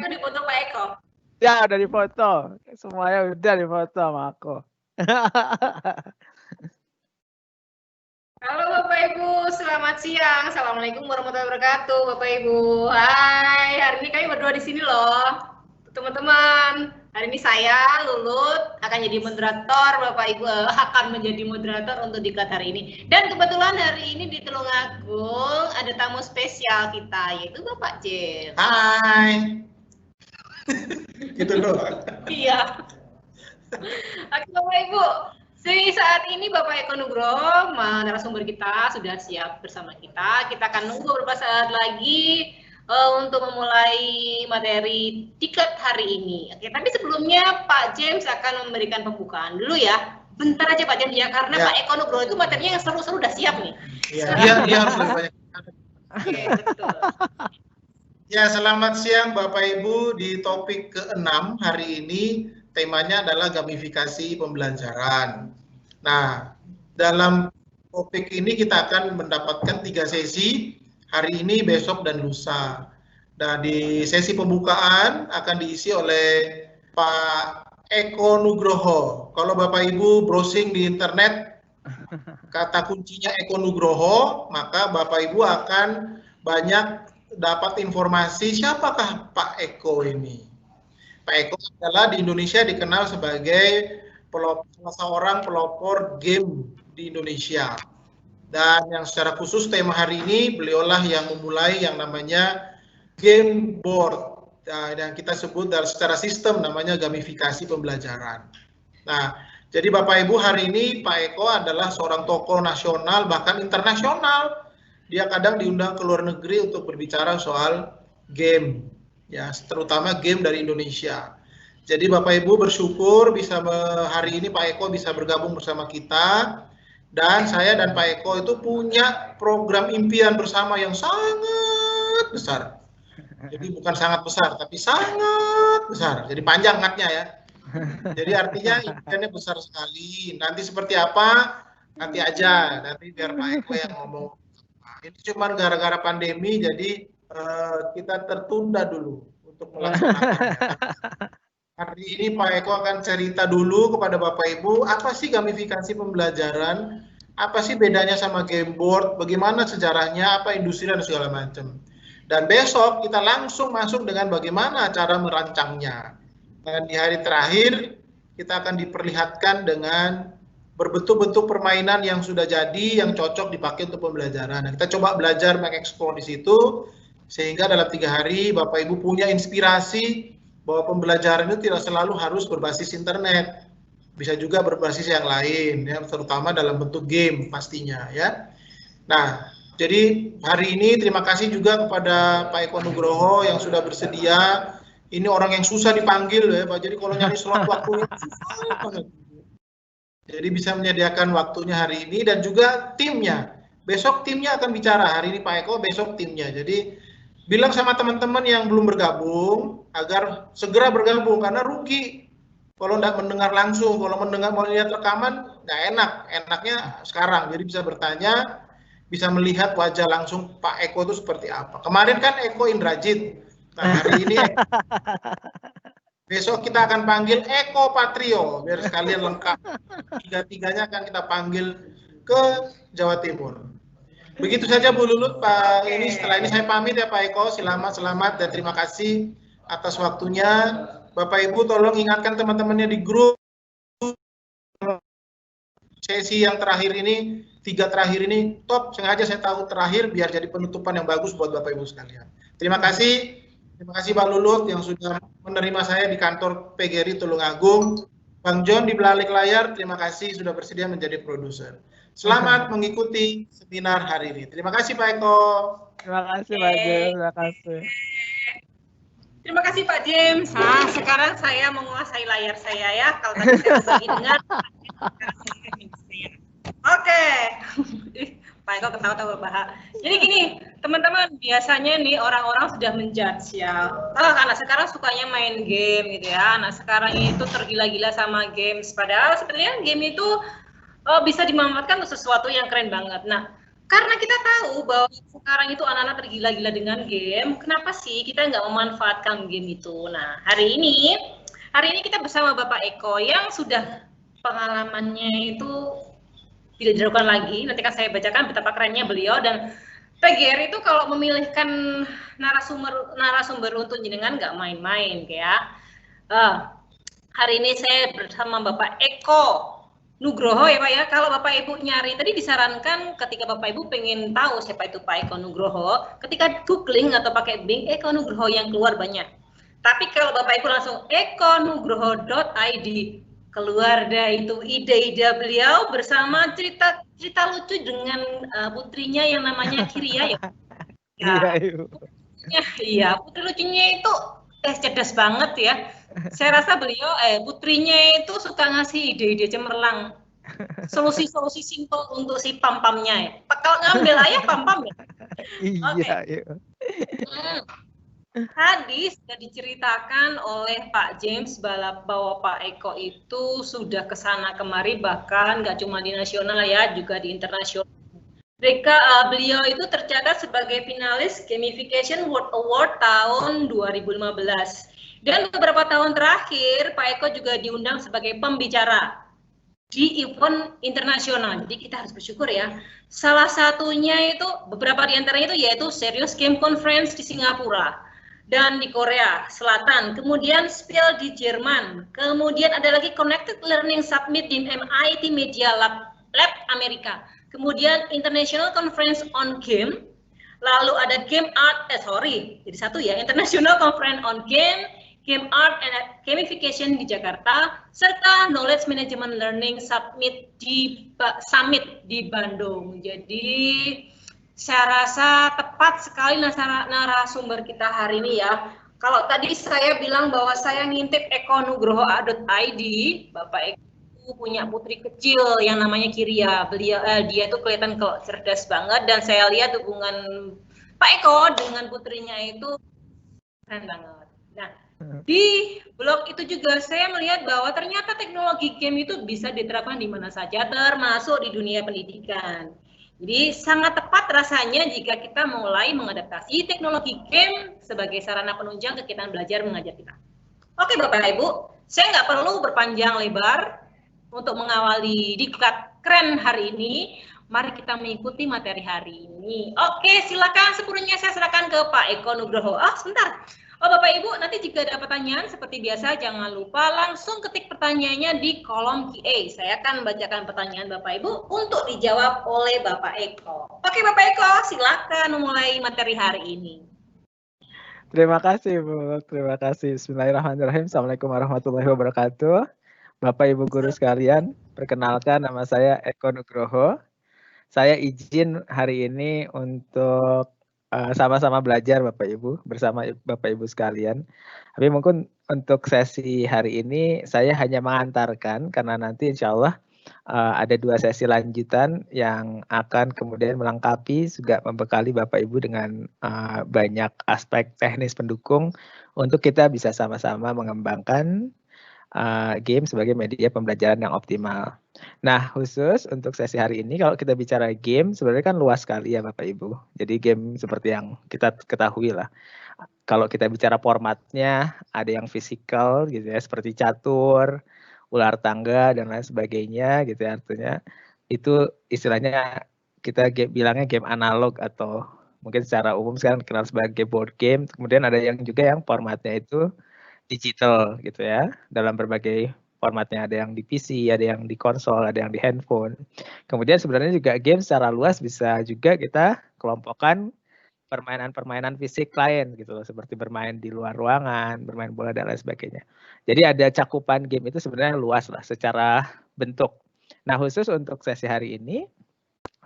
Eko dipoto Pak Eko. Ya, udah difoto. Semuanya udah difoto sama aku. Halo Bapak Ibu, selamat siang. Assalamualaikum warahmatullahi wabarakatuh, Bapak Ibu. Hai, hari ini kami berdua di sini loh, teman-teman. Hari ini saya Lulut akan jadi moderator, Bapak Ibu akan menjadi moderator untuk diklat hari ini. Dan kebetulan hari ini di Tulungagung ada tamu spesial kita, yaitu Bapak James. Hai. Gitu loh. Iya. Oke Bapak Ibu. Saat ini Bapak Eko Nugroho, narasumber kita sudah siap bersama kita. Kita akan nunggu beberapa saat lagi untuk memulai materi diklat hari ini. Oke, tapi sebelumnya Pak James akan memberikan pembukaan dulu ya. Bentar aja Pak James ya, karena ya. Pak Eko Nugroho itu materinya yang seru-seru udah siap nih. Iya, dia harus lebih banyak. Oke, betul. Ya, selamat siang Bapak Ibu. Di topik ke-6 hari ini temanya adalah gamifikasi pembelajaran. Nah, dalam topik ini kita akan mendapatkan 3 sesi, hari ini, besok, dan lusa. Nah, di sesi pembukaan akan diisi oleh Pak Eko Nugroho. Kalau Bapak Ibu browsing di internet, kata kuncinya Eko Nugroho, maka Bapak Ibu akan banyak dapat informasi siapakah Pak Eko ini. Pak Eko adalah di Indonesia dikenal sebagai salah seorang pelopor game di Indonesia. Dan yang secara khusus tema hari ini beliaulah yang memulai yang namanya game board. Dan kita sebut secara sistem namanya gamifikasi pembelajaran. Nah, jadi Bapak Ibu hari ini Pak Eko adalah seorang tokoh nasional bahkan internasional. Dia kadang diundang ke luar negeri untuk berbicara soal game. Ya, terutama game dari Indonesia. Jadi Bapak Ibu bersyukur bisa hari ini Pak Eko bisa bergabung bersama kita, dan saya dan Pak Eko itu punya program impian bersama yang sangat besar. Jadi bukan sangat besar, tapi sangat besar. Jadi panjang ngatnya ya. Jadi artinya impiannya besar sekali. Nanti seperti apa? Nanti aja. Nanti biar Pak Eko yang ngomong. Ini cuma gara-gara pandemi, jadi kita tertunda dulu untuk melaksanakan. Hari ini Pak Eko akan cerita dulu kepada Bapak Ibu, apa sih gamifikasi pembelajaran, apa sih bedanya sama game board, bagaimana sejarahnya, apa industri dan segala macam. Dan besok kita langsung masuk dengan bagaimana cara merancangnya. Dan di hari terakhir kita akan diperlihatkan dengan berbentuk-bentuk permainan yang sudah jadi, yang cocok dipakai untuk pembelajaran. Nah, kita coba belajar mengeksplor di situ, sehingga dalam 3 hari Bapak Ibu punya inspirasi bahwa pembelajaran itu tidak selalu harus berbasis internet, bisa juga berbasis yang lain, ya, terutama dalam bentuk game pastinya, ya. Nah, jadi hari ini terima kasih juga kepada Pak Eko Nugroho yang sudah bersedia. Ini orang yang susah dipanggil ya Pak, jadi kalau nyari slot waktunya susah banget. Jadi bisa menyediakan waktunya hari ini, dan juga timnya. Besok timnya akan bicara, hari ini Pak Eko, besok timnya. Jadi bilang sama teman-teman yang belum bergabung agar segera bergabung, karena rugi kalau tidak mendengar langsung. Kalau mendengar mau lihat rekaman nggak enak, enaknya sekarang. Jadi bisa bertanya, bisa melihat wajah langsung Pak Eko itu seperti apa. Kemarin kan Eko Indrajit, nah hari ini besok kita akan panggil Eko Patrio biar sekalian lengkap. Tiga-tiganya akan kita panggil ke Jawa Timur. Begitu saja Bu Lulut, Pak. Ini setelah ini saya pamit ya Pak Eko. Selamat dan terima kasih atas waktunya. Bapak Ibu tolong ingatkan teman-temannya di grup sesi yang terakhir ini, 3 terakhir ini top. Sengaja saya tahu terakhir biar jadi penutupan yang bagus buat Bapak Ibu sekalian. Terima kasih. Terima kasih Pak Lulut yang sudah menerima saya di kantor PGRI Tulungagung. Bang John di balik layar, terima kasih sudah bersedia menjadi produser. Selamat mengikuti seminar hari ini. Terima kasih Pak Eko. Terima kasih Pak James, terima kasih. Terima kasih Pak James. Nah, sekarang saya menguasai layar saya ya. Kalau tadi saya berbagi dengan Oke. Pak Eko ketawa-tawa berbahak. Jadi gini, teman-teman, biasanya nih orang-orang sudah menjudge ya. Anak sekarang sukanya main game gitu ya. Anak sekarang itu tergila-gila sama games. Padahal sebenarnya game itu bisa dimanfaatkan untuk sesuatu yang keren banget. Nah, Karena kita tahu bahwa sekarang itu anak-anak tergila-gila dengan game, kenapa sih kita nggak memanfaatkan game itu? Nah, hari ini kita bersama Bapak Eko yang sudah pengalamannya itu tidak diragukan lagi. Nanti kan saya bacakan betapa kerennya beliau, dan PGR itu kalau memilihkan narasumber untuk jenengan nggak main-main ya. Hari ini saya bersama Bapak Eko Nugroho ya Pak ya. Kalau Bapak Ibu nyari, tadi disarankan ketika Bapak Ibu pengen tahu siapa itu Pak Eko Nugroho, ketika googling atau pakai Bing Eko Nugroho yang keluar banyak. Tapi kalau Bapak Ibu langsung ekonugroho.id, keluar deh itu ide-ide beliau bersama cerita lucu dengan putrinya yang namanya Kiria ya. Iya, putri lucunya itu cerdas banget ya. Saya rasa beliau putrinya itu suka ngasih ide-ide cemerlang, solusi-solusi simpel untuk si pam-pamnya ya. Kalau ngambil ayah pam-pam ya. Iya. Tadi sudah diceritakan oleh Pak James bahwa Pak Eko itu sudah kesana kemari, bahkan nggak cuma di nasional ya, juga di internasional. Beliau itu tercatat sebagai finalis Gamification World Award tahun 2015. Dan beberapa tahun terakhir, Pak Eko juga diundang sebagai pembicara di event internasional. Jadi kita harus bersyukur ya. Salah satunya itu, beberapa di antaranya itu yaitu Serious Game Conference di Singapura dan di Korea Selatan. Kemudian Spiel di Jerman. Kemudian ada lagi Connected Learning Summit di MIT Media Lab Amerika. Kemudian International Conference on Game. Lalu ada jadi satu ya, International Conference on Game Art and Gamification di Jakarta, serta Knowledge Management Learning Summit di Bandung. Jadi saya rasa tepat sekali narasumber kita hari ini ya. Kalau tadi saya bilang bahwa saya ngintip ekonugroho.id, Bapak Eko punya putri kecil yang namanya Kiria. Dia itu kelihatan kok cerdas banget, dan saya lihat hubungan Pak Eko dengan putrinya itu keren banget. Nah, di blog itu juga saya melihat bahwa ternyata teknologi game itu bisa diterapkan di mana saja, termasuk di dunia pendidikan. Jadi sangat tepat rasanya jika kita mulai mengadaptasi teknologi game sebagai sarana penunjang kegiatan belajar mengajar kita. Oke Bapak Ibu, saya nggak perlu berpanjang lebar untuk mengawali diklat keren hari ini. Mari kita mengikuti materi hari ini. Oke, silakan sepenuhnya saya serahkan ke Pak Eko Nugroho. Sebentar. Bapak Ibu, nanti jika ada pertanyaan seperti biasa jangan lupa langsung ketik pertanyaannya di kolom QA. Saya akan membacakan pertanyaan Bapak Ibu untuk dijawab oleh Bapak Eko. Oke Bapak Eko, silakan memulai materi hari ini. Terima kasih Bu, terima kasih. Bismillahirrahmanirrahim. Assalamualaikum warahmatullahi wabarakatuh. Bapak Ibu guru sekalian, perkenalkan nama saya Eko Nugroho. Saya izin hari ini untuk sama-sama belajar Bapak Ibu, bersama Bapak Ibu sekalian. Tapi mungkin untuk sesi hari ini saya hanya mengantarkan, karena nanti insya Allah ada 2 sesi lanjutan yang akan kemudian melengkapi, juga membekali Bapak Ibu dengan banyak aspek teknis pendukung untuk kita bisa sama-sama mengembangkan game sebagai media pembelajaran yang optimal. Nah, khusus untuk sesi hari ini, kalau kita bicara game, sebenarnya kan luas sekali ya Bapak Ibu. Jadi game seperti yang kita ketahui lah. Kalau kita bicara formatnya, ada yang fisikal gitu ya, seperti catur, ular tangga, dan lain sebagainya gitu ya. Artinya itu istilahnya kita bilangnya game analog, atau mungkin secara umum sekarang dikenal sebagai board game. Kemudian ada yang juga yang formatnya itu digital gitu ya, dalam berbagai formatnya, ada yang di PC, ada yang di konsol, ada yang di handphone. Kemudian sebenarnya juga game secara luas bisa juga kita kelompokkan permainan-permainan fisik lain gitu loh, seperti bermain di luar ruangan, bermain bola dan lain sebagainya. Jadi ada cakupan game itu sebenarnya luas lah secara bentuk. Nah, khusus untuk sesi hari ini,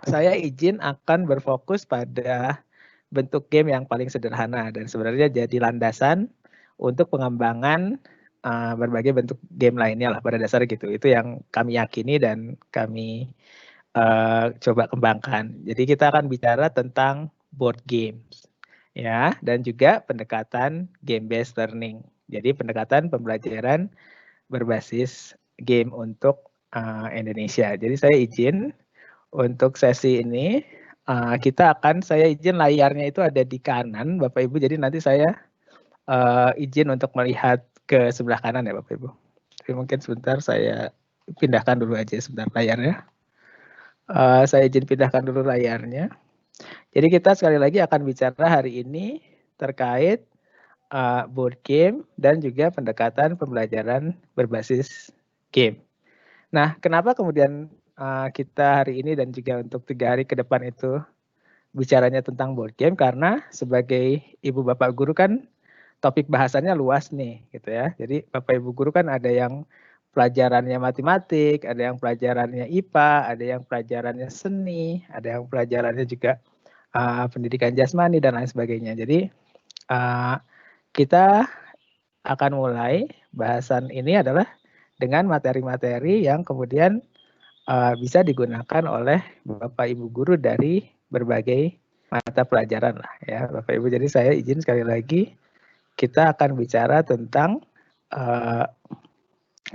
saya izin akan berfokus pada bentuk game yang paling sederhana dan sebenarnya jadi landasan untuk pengembangan berbagai bentuk game lainnya lah pada dasarnya gitu. Itu yang kami yakini dan kami coba kembangkan. Jadi kita akan bicara tentang board games ya, dan juga pendekatan game based learning. Jadi pendekatan pembelajaran berbasis game untuk Indonesia. Jadi saya izin untuk sesi ini saya izin layarnya itu ada di kanan Bapak Ibu, jadi nanti saya izin untuk melihat ke sebelah kanan ya Bapak Ibu. Jadi mungkin sebentar saya pindahkan dulu aja sebentar layarnya. Saya izin pindahkan dulu layarnya. Jadi kita sekali lagi akan bicara hari ini terkait board game dan juga pendekatan pembelajaran berbasis game. Nah, kenapa kemudian kita hari ini dan juga untuk 3 hari ke depan itu bicaranya tentang board game? Karena sebagai ibu bapak guru kan topik bahasannya luas nih, gitu ya. Jadi bapak ibu guru kan ada yang pelajarannya matematik, ada yang pelajarannya IPA, ada yang pelajarannya seni, ada yang pelajarannya juga pendidikan jasmani dan lain sebagainya. Jadi kita akan mulai bahasan ini adalah dengan materi-materi yang kemudian bisa digunakan oleh Bapak Ibu guru dari berbagai mata pelajaran lah ya Bapak Ibu. Jadi saya izin sekali lagi kita akan bicara tentang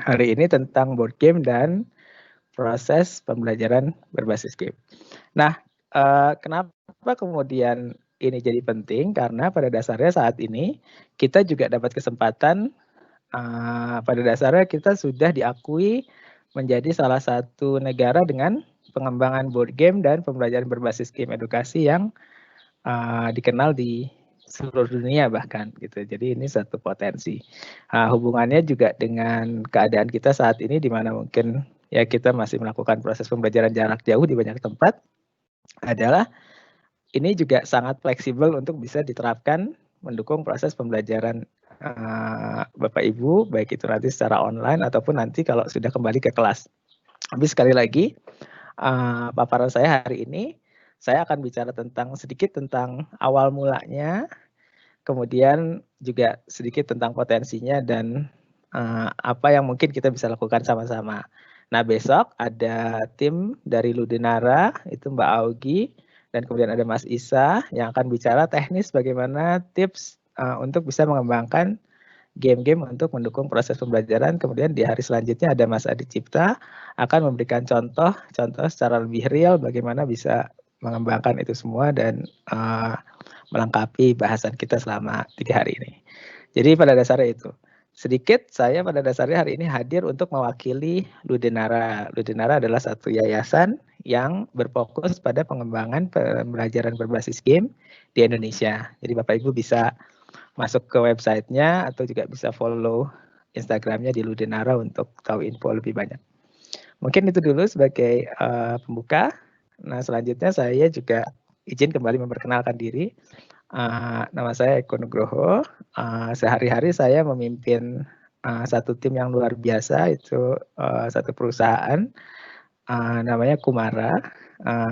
hari ini tentang board game dan proses pembelajaran berbasis game. Nah, kenapa kemudian ini jadi penting? Karena pada dasarnya saat ini kita juga dapat kesempatan, pada dasarnya kita sudah diakui menjadi salah satu negara dengan pengembangan board game dan pembelajaran berbasis game edukasi yang dikenal di seluruh dunia bahkan gitu. Jadi ini satu potensi. Hubungannya juga dengan keadaan kita saat ini di mana mungkin ya kita masih melakukan proses pembelajaran jarak jauh di banyak tempat adalah ini juga sangat fleksibel untuk bisa diterapkan mendukung proses pembelajaran Bapak Ibu, baik itu nanti secara online ataupun nanti kalau sudah kembali ke kelas. Tapi sekali lagi, paparan saya hari ini, saya akan bicara sedikit tentang awal mulanya, kemudian juga sedikit tentang potensinya dan apa yang mungkin kita bisa lakukan sama-sama. Nah, besok ada tim dari Ludinara, itu Mbak Augie, dan kemudian ada Mas Isa yang akan bicara teknis bagaimana tips untuk bisa mengembangkan game-game untuk mendukung proses pembelajaran. Kemudian di hari selanjutnya ada Mas Adi Cipta akan memberikan contoh secara lebih real bagaimana bisa mengembangkan itu semua dan melengkapi bahasan kita selama 3 hari ini. Jadi pada dasarnya itu. Sedikit saya pada dasarnya hari ini hadir untuk mewakili Ludinara. Ludinara adalah satu yayasan yang berfokus pada pengembangan pembelajaran berbasis game di Indonesia. Jadi Bapak Ibu bisa masuk ke websitenya atau juga bisa follow Instagramnya di Ludinara untuk tahu info lebih banyak. Mungkin itu dulu sebagai pembuka. Nah, selanjutnya saya juga izin kembali memperkenalkan diri. Nama saya Eko Nugroho. Sehari-hari saya memimpin satu tim yang luar biasa, itu satu perusahaan namanya Kumara.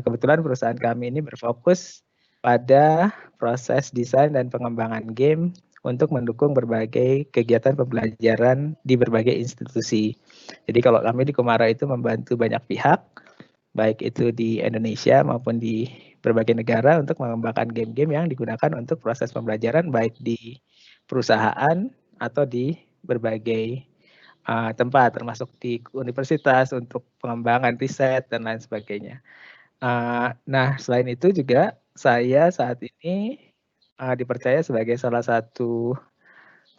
Kebetulan perusahaan kami ini berfokus pada proses desain dan pengembangan game untuk mendukung berbagai kegiatan pembelajaran di berbagai institusi. Jadi kalau kami di Kumara itu membantu banyak pihak, baik itu di Indonesia maupun di berbagai negara untuk mengembangkan game-game yang digunakan untuk proses pembelajaran baik di perusahaan atau di berbagai tempat, termasuk di universitas untuk pengembangan riset dan lain sebagainya. Nah, selain itu juga saya saat ini dipercaya sebagai salah satu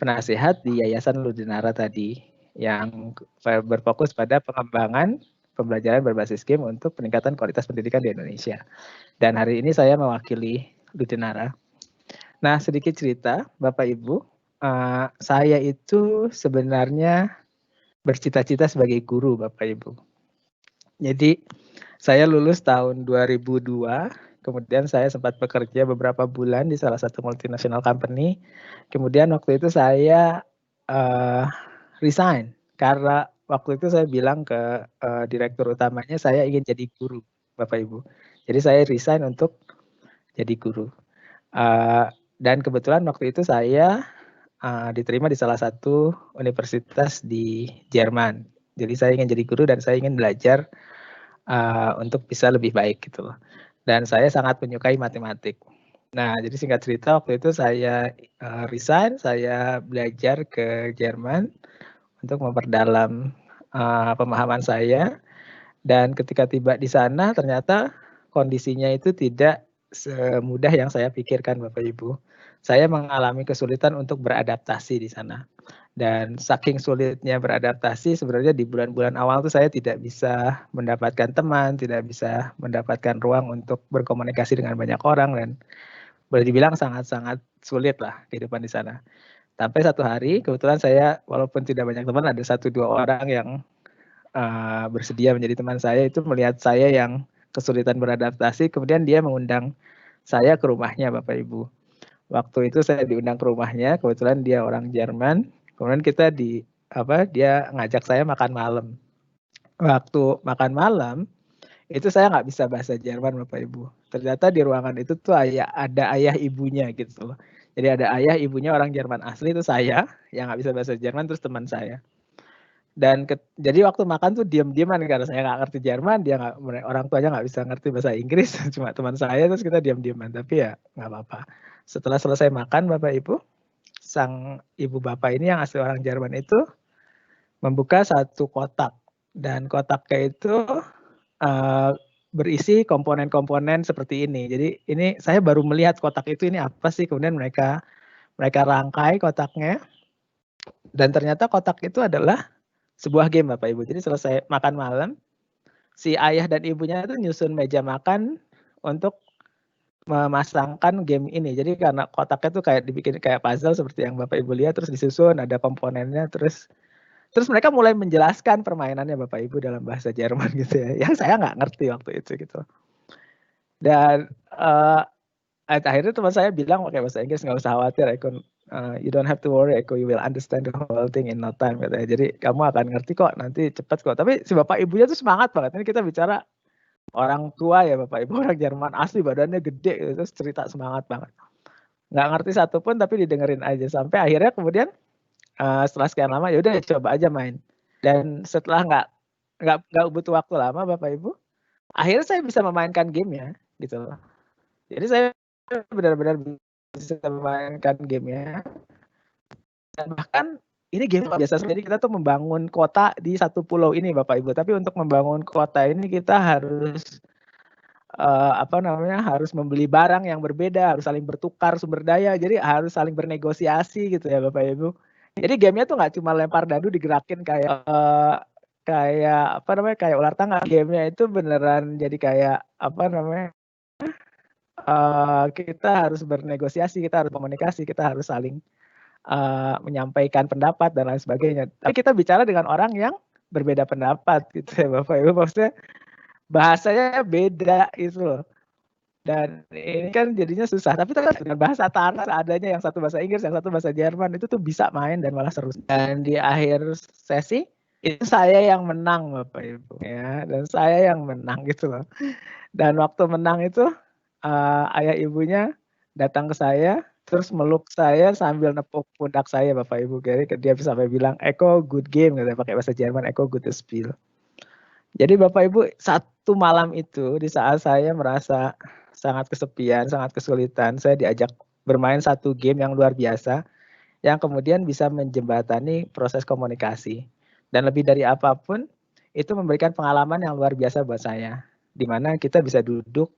penasihat di Yayasan Ludinara tadi yang berfokus pada pengembangan pembelajaran berbasis game untuk peningkatan kualitas pendidikan di Indonesia. Dan hari ini saya mewakili Ludinara. Nah, sedikit cerita, Bapak Ibu, saya itu sebenarnya bercita-cita sebagai guru, Bapak Ibu. Jadi, saya lulus tahun 2002, kemudian saya sempat bekerja beberapa bulan di salah satu multinational company. Kemudian waktu itu saya resign karena waktu itu saya bilang ke direktur utamanya saya ingin jadi guru, Bapak Ibu. Jadi saya resign untuk jadi guru. Dan kebetulan waktu itu saya diterima di salah satu universitas di Jerman. Jadi saya ingin jadi guru dan saya ingin belajar untuk bisa lebih baik gitu loh. Dan saya sangat menyukai matematik. Nah, jadi singkat cerita waktu itu saya resign, saya belajar ke Jerman untuk memperdalam pemahaman saya. Dan ketika tiba di sana ternyata kondisinya itu tidak semudah yang saya pikirkan Bapak Ibu. Saya mengalami kesulitan untuk beradaptasi di sana. Dan saking sulitnya beradaptasi, sebenarnya di bulan-bulan awal tuh saya tidak bisa mendapatkan teman, tidak bisa mendapatkan ruang untuk berkomunikasi dengan banyak orang, dan boleh dibilang sangat-sangat sulit lah kehidupan di sana. Sampai satu hari, kebetulan saya walaupun tidak banyak teman, ada 1-2 orang yang bersedia menjadi teman saya, itu melihat saya yang kesulitan beradaptasi, kemudian dia mengundang saya ke rumahnya Bapak Ibu. Waktu itu saya diundang ke rumahnya, kebetulan dia orang Jerman, kemudian dia ngajak saya makan malam. Waktu makan malam, itu saya nggak bisa bahasa Jerman Bapak Ibu. Ternyata di ruangan itu tuh ada ayah ibunya gitu loh. Jadi ada ayah ibunya orang Jerman asli, itu saya yang nggak bisa bahasa Jerman, terus teman saya. Dan jadi waktu makan tuh diam-diaman karena saya nggak ngerti Jerman, orang tuanya nggak bisa ngerti bahasa Inggris, cuma teman saya, terus kita diam-diaman. Tapi ya nggak apa-apa. Setelah selesai makan Bapak Ibu, sang ibu bapak ini yang asli orang Jerman itu membuka satu kotak, dan kotaknya itu berisi komponen-komponen seperti ini. Jadi ini saya baru melihat kotak itu, ini apa sih, kemudian mereka rangkai kotaknya, dan ternyata kotak itu adalah sebuah game Bapak Ibu. Jadi selesai makan malam, si ayah dan ibunya itu nyusun meja makan untuk memasangkan game ini. Jadi karena kotaknya tuh kayak dibikin kayak puzzle seperti yang Bapak Ibu lihat, terus disusun, ada komponennya, terus mereka mulai menjelaskan permainannya Bapak Ibu dalam bahasa Jerman gitu ya, yang saya nggak ngerti waktu itu gitu. Dan akhirnya teman saya bilang pakai bahasa Inggris, nggak usah khawatir Eko, you don't have to worry Eko, you will understand the whole thing in no time katanya. Jadi kamu akan ngerti kok, nanti cepat kok. Tapi si bapak ibunya tuh semangat banget. Ini kita bicara orang tua ya Bapak Ibu, orang Jerman asli, badannya gede gitu, terus cerita semangat banget. Nggak ngerti satupun tapi didengerin aja, sampai akhirnya kemudian setelah sekian lama ya udah coba aja main. Dan setelah nggak butuh waktu lama Bapak Ibu, akhirnya saya bisa memainkan gamenya gitu loh. Jadi saya benar-benar bisa memainkan gamenya, dan bahkan ini game biasa. Jadi kita tuh membangun kota di satu pulau ini Bapak Ibu, tapi untuk membangun kota ini kita harus harus membeli barang yang berbeda, harus saling bertukar sumber daya, jadi harus saling bernegosiasi gitu ya Bapak Ibu. Jadi gamenya tuh nggak cuma lempar dadu digerakin kayak kayak ular tangga. Gamenya itu beneran jadi kayak kita harus bernegosiasi, kita harus komunikasi, kita harus saling menyampaikan pendapat dan lain sebagainya. Tapi kita bicara dengan orang yang berbeda pendapat gitu ya Bapak Ibu, maksudnya bahasanya beda gitu loh. Dan ini kan jadinya susah, tapi dengan bahasa tanah seadanya, yang satu bahasa Inggris, yang satu bahasa Jerman, itu tuh bisa main dan malah seru. Dan di akhir sesi itu saya yang menang Bapak Ibu ya, dan saya yang menang gitu loh. Dan waktu menang itu ayah ibunya datang ke saya, terus meluk saya sambil nepuk pundak saya Bapak Ibu. Jadi dia sampai bilang, Eko good game, katanya pakai bahasa Jerman, Eko good spiel. Jadi Bapak Ibu, satu malam itu di saat saya merasa sangat kesepian, sangat kesulitan, saya diajak bermain satu game yang luar biasa, yang kemudian bisa menjembatani proses komunikasi. Dan lebih dari apapun, itu memberikan pengalaman yang luar biasa buat saya, di mana kita bisa duduk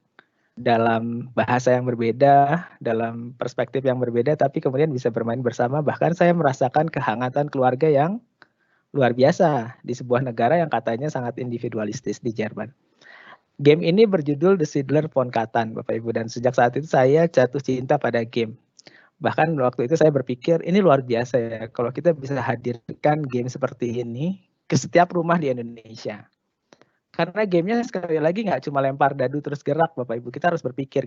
dalam bahasa yang berbeda, dalam perspektif yang berbeda, tapi kemudian bisa bermain bersama. Bahkan saya merasakan kehangatan keluarga yang luar biasa di sebuah negara yang katanya sangat individualistis, di Jerman. Game ini berjudul The Siedler von Catan, Bapak Ibu, dan sejak saat itu saya jatuh cinta pada game. Bahkan waktu itu saya berpikir, ini luar biasa ya, kalau kita bisa hadirkan game seperti ini ke setiap rumah di Indonesia. Karena gamenya sekali lagi nggak cuma lempar dadu terus gerak Bapak Ibu, kita harus berpikir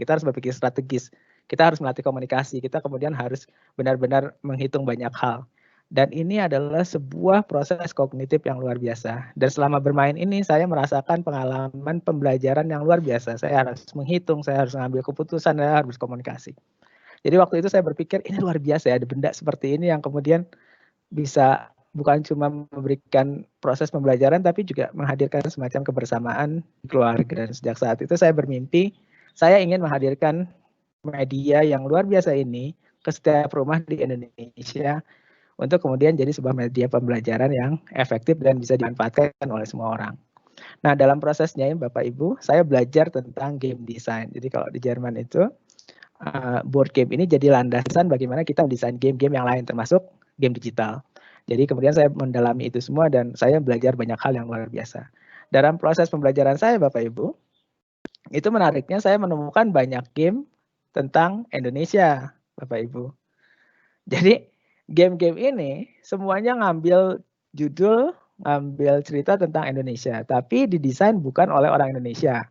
strategis, kita harus melatih komunikasi, kita kemudian harus benar-benar menghitung banyak hal. Dan ini adalah sebuah proses kognitif yang luar biasa. Dan selama bermain ini saya merasakan pengalaman pembelajaran yang luar biasa. Saya harus menghitung, saya harus mengambil keputusan, saya harus komunikasi. Jadi waktu itu saya berpikir ini luar biasa ya, ada benda seperti ini yang kemudian bisa bukan cuma memberikan proses pembelajaran, tapi juga menghadirkan semacam kebersamaan keluarga. Dan sejak saat itu saya bermimpi, saya ingin menghadirkan media yang luar biasa ini ke setiap rumah di Indonesia, untuk kemudian jadi sebuah media pembelajaran yang efektif dan bisa dimanfaatkan oleh semua orang. Nah, dalam prosesnya ya Bapak Ibu, saya belajar tentang game design. Jadi kalau di Jerman itu board game ini jadi landasan bagaimana kita mendesain game-game yang lain termasuk game digital. Jadi kemudian saya mendalami itu semua dan saya belajar banyak hal yang luar biasa. Dalam proses pembelajaran saya Bapak Ibu, itu menariknya saya menemukan banyak game tentang Indonesia Bapak Ibu. Jadi game-game ini semuanya ngambil judul, ngambil cerita tentang Indonesia, tapi didesain bukan oleh orang Indonesia.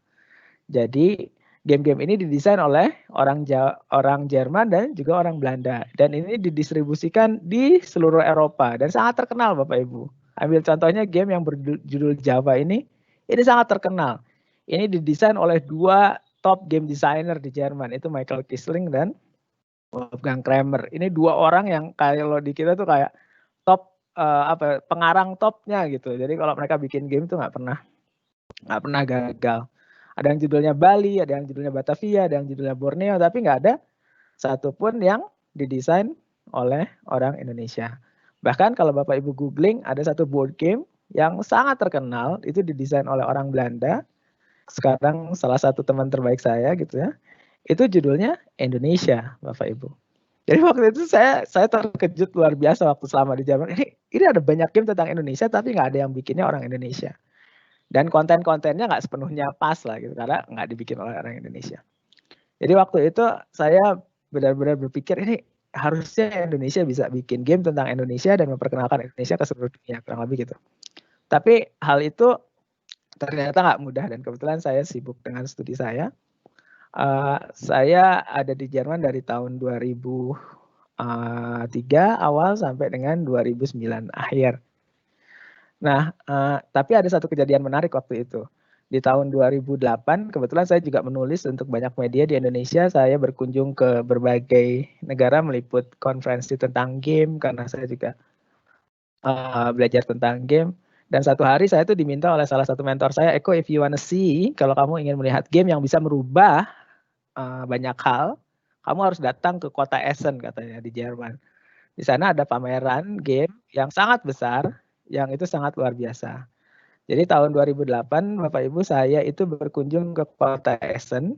Jadi game-game ini didesain oleh orang Jerman dan juga orang Belanda. Dan ini didistribusikan di seluruh Eropa dan sangat terkenal Bapak Ibu. Ambil contohnya game yang berjudul Java ini sangat terkenal. Ini didesain oleh 2 top game designer di Jerman, itu Michael Kisling dan Wolfgang Kramer. Ini 2 orang yang kalau di kita tuh kayak top pengarang topnya gitu. Jadi kalau mereka bikin game tuh nggak pernah gagal. Ada yang judulnya Bali, ada yang judulnya Batavia, ada yang judulnya Borneo, tapi nggak ada satupun yang didesain oleh orang Indonesia. Bahkan kalau Bapak Ibu googling, ada satu board game yang sangat terkenal, itu didesain oleh orang Belanda. Sekarang salah satu teman terbaik saya gitu ya. Itu judulnya Indonesia, Bapak Ibu. Jadi waktu itu saya terkejut luar biasa waktu selama di Jerman. Ini ada banyak game tentang Indonesia, tapi nggak ada yang bikinnya orang Indonesia. Dan konten-kontennya nggak sepenuhnya pas lah gitu, karena nggak dibikin oleh orang Indonesia. Jadi waktu itu saya benar-benar berpikir ini harusnya Indonesia bisa bikin game tentang Indonesia dan memperkenalkan Indonesia ke seluruh dunia, kurang lebih gitu. Tapi hal itu ternyata nggak mudah dan kebetulan saya sibuk dengan studi saya. Saya ada di Jerman dari tahun 2003 awal sampai dengan 2009 akhir. Nah, tapi ada satu kejadian menarik waktu itu. Di tahun 2008, kebetulan saya juga menulis untuk banyak media di Indonesia. Saya berkunjung ke berbagai negara meliput konferensi tentang game, karena saya juga belajar tentang game. Dan satu hari saya tuh diminta oleh salah satu mentor saya, Eko, if you wanna see, kalau kamu ingin melihat game yang bisa merubah banyak hal, kamu harus datang ke kota Essen katanya di Jerman. Di sana ada pameran game yang sangat besar, yang itu sangat luar biasa. Jadi tahun 2008 Bapak Ibu saya itu berkunjung ke kota Essen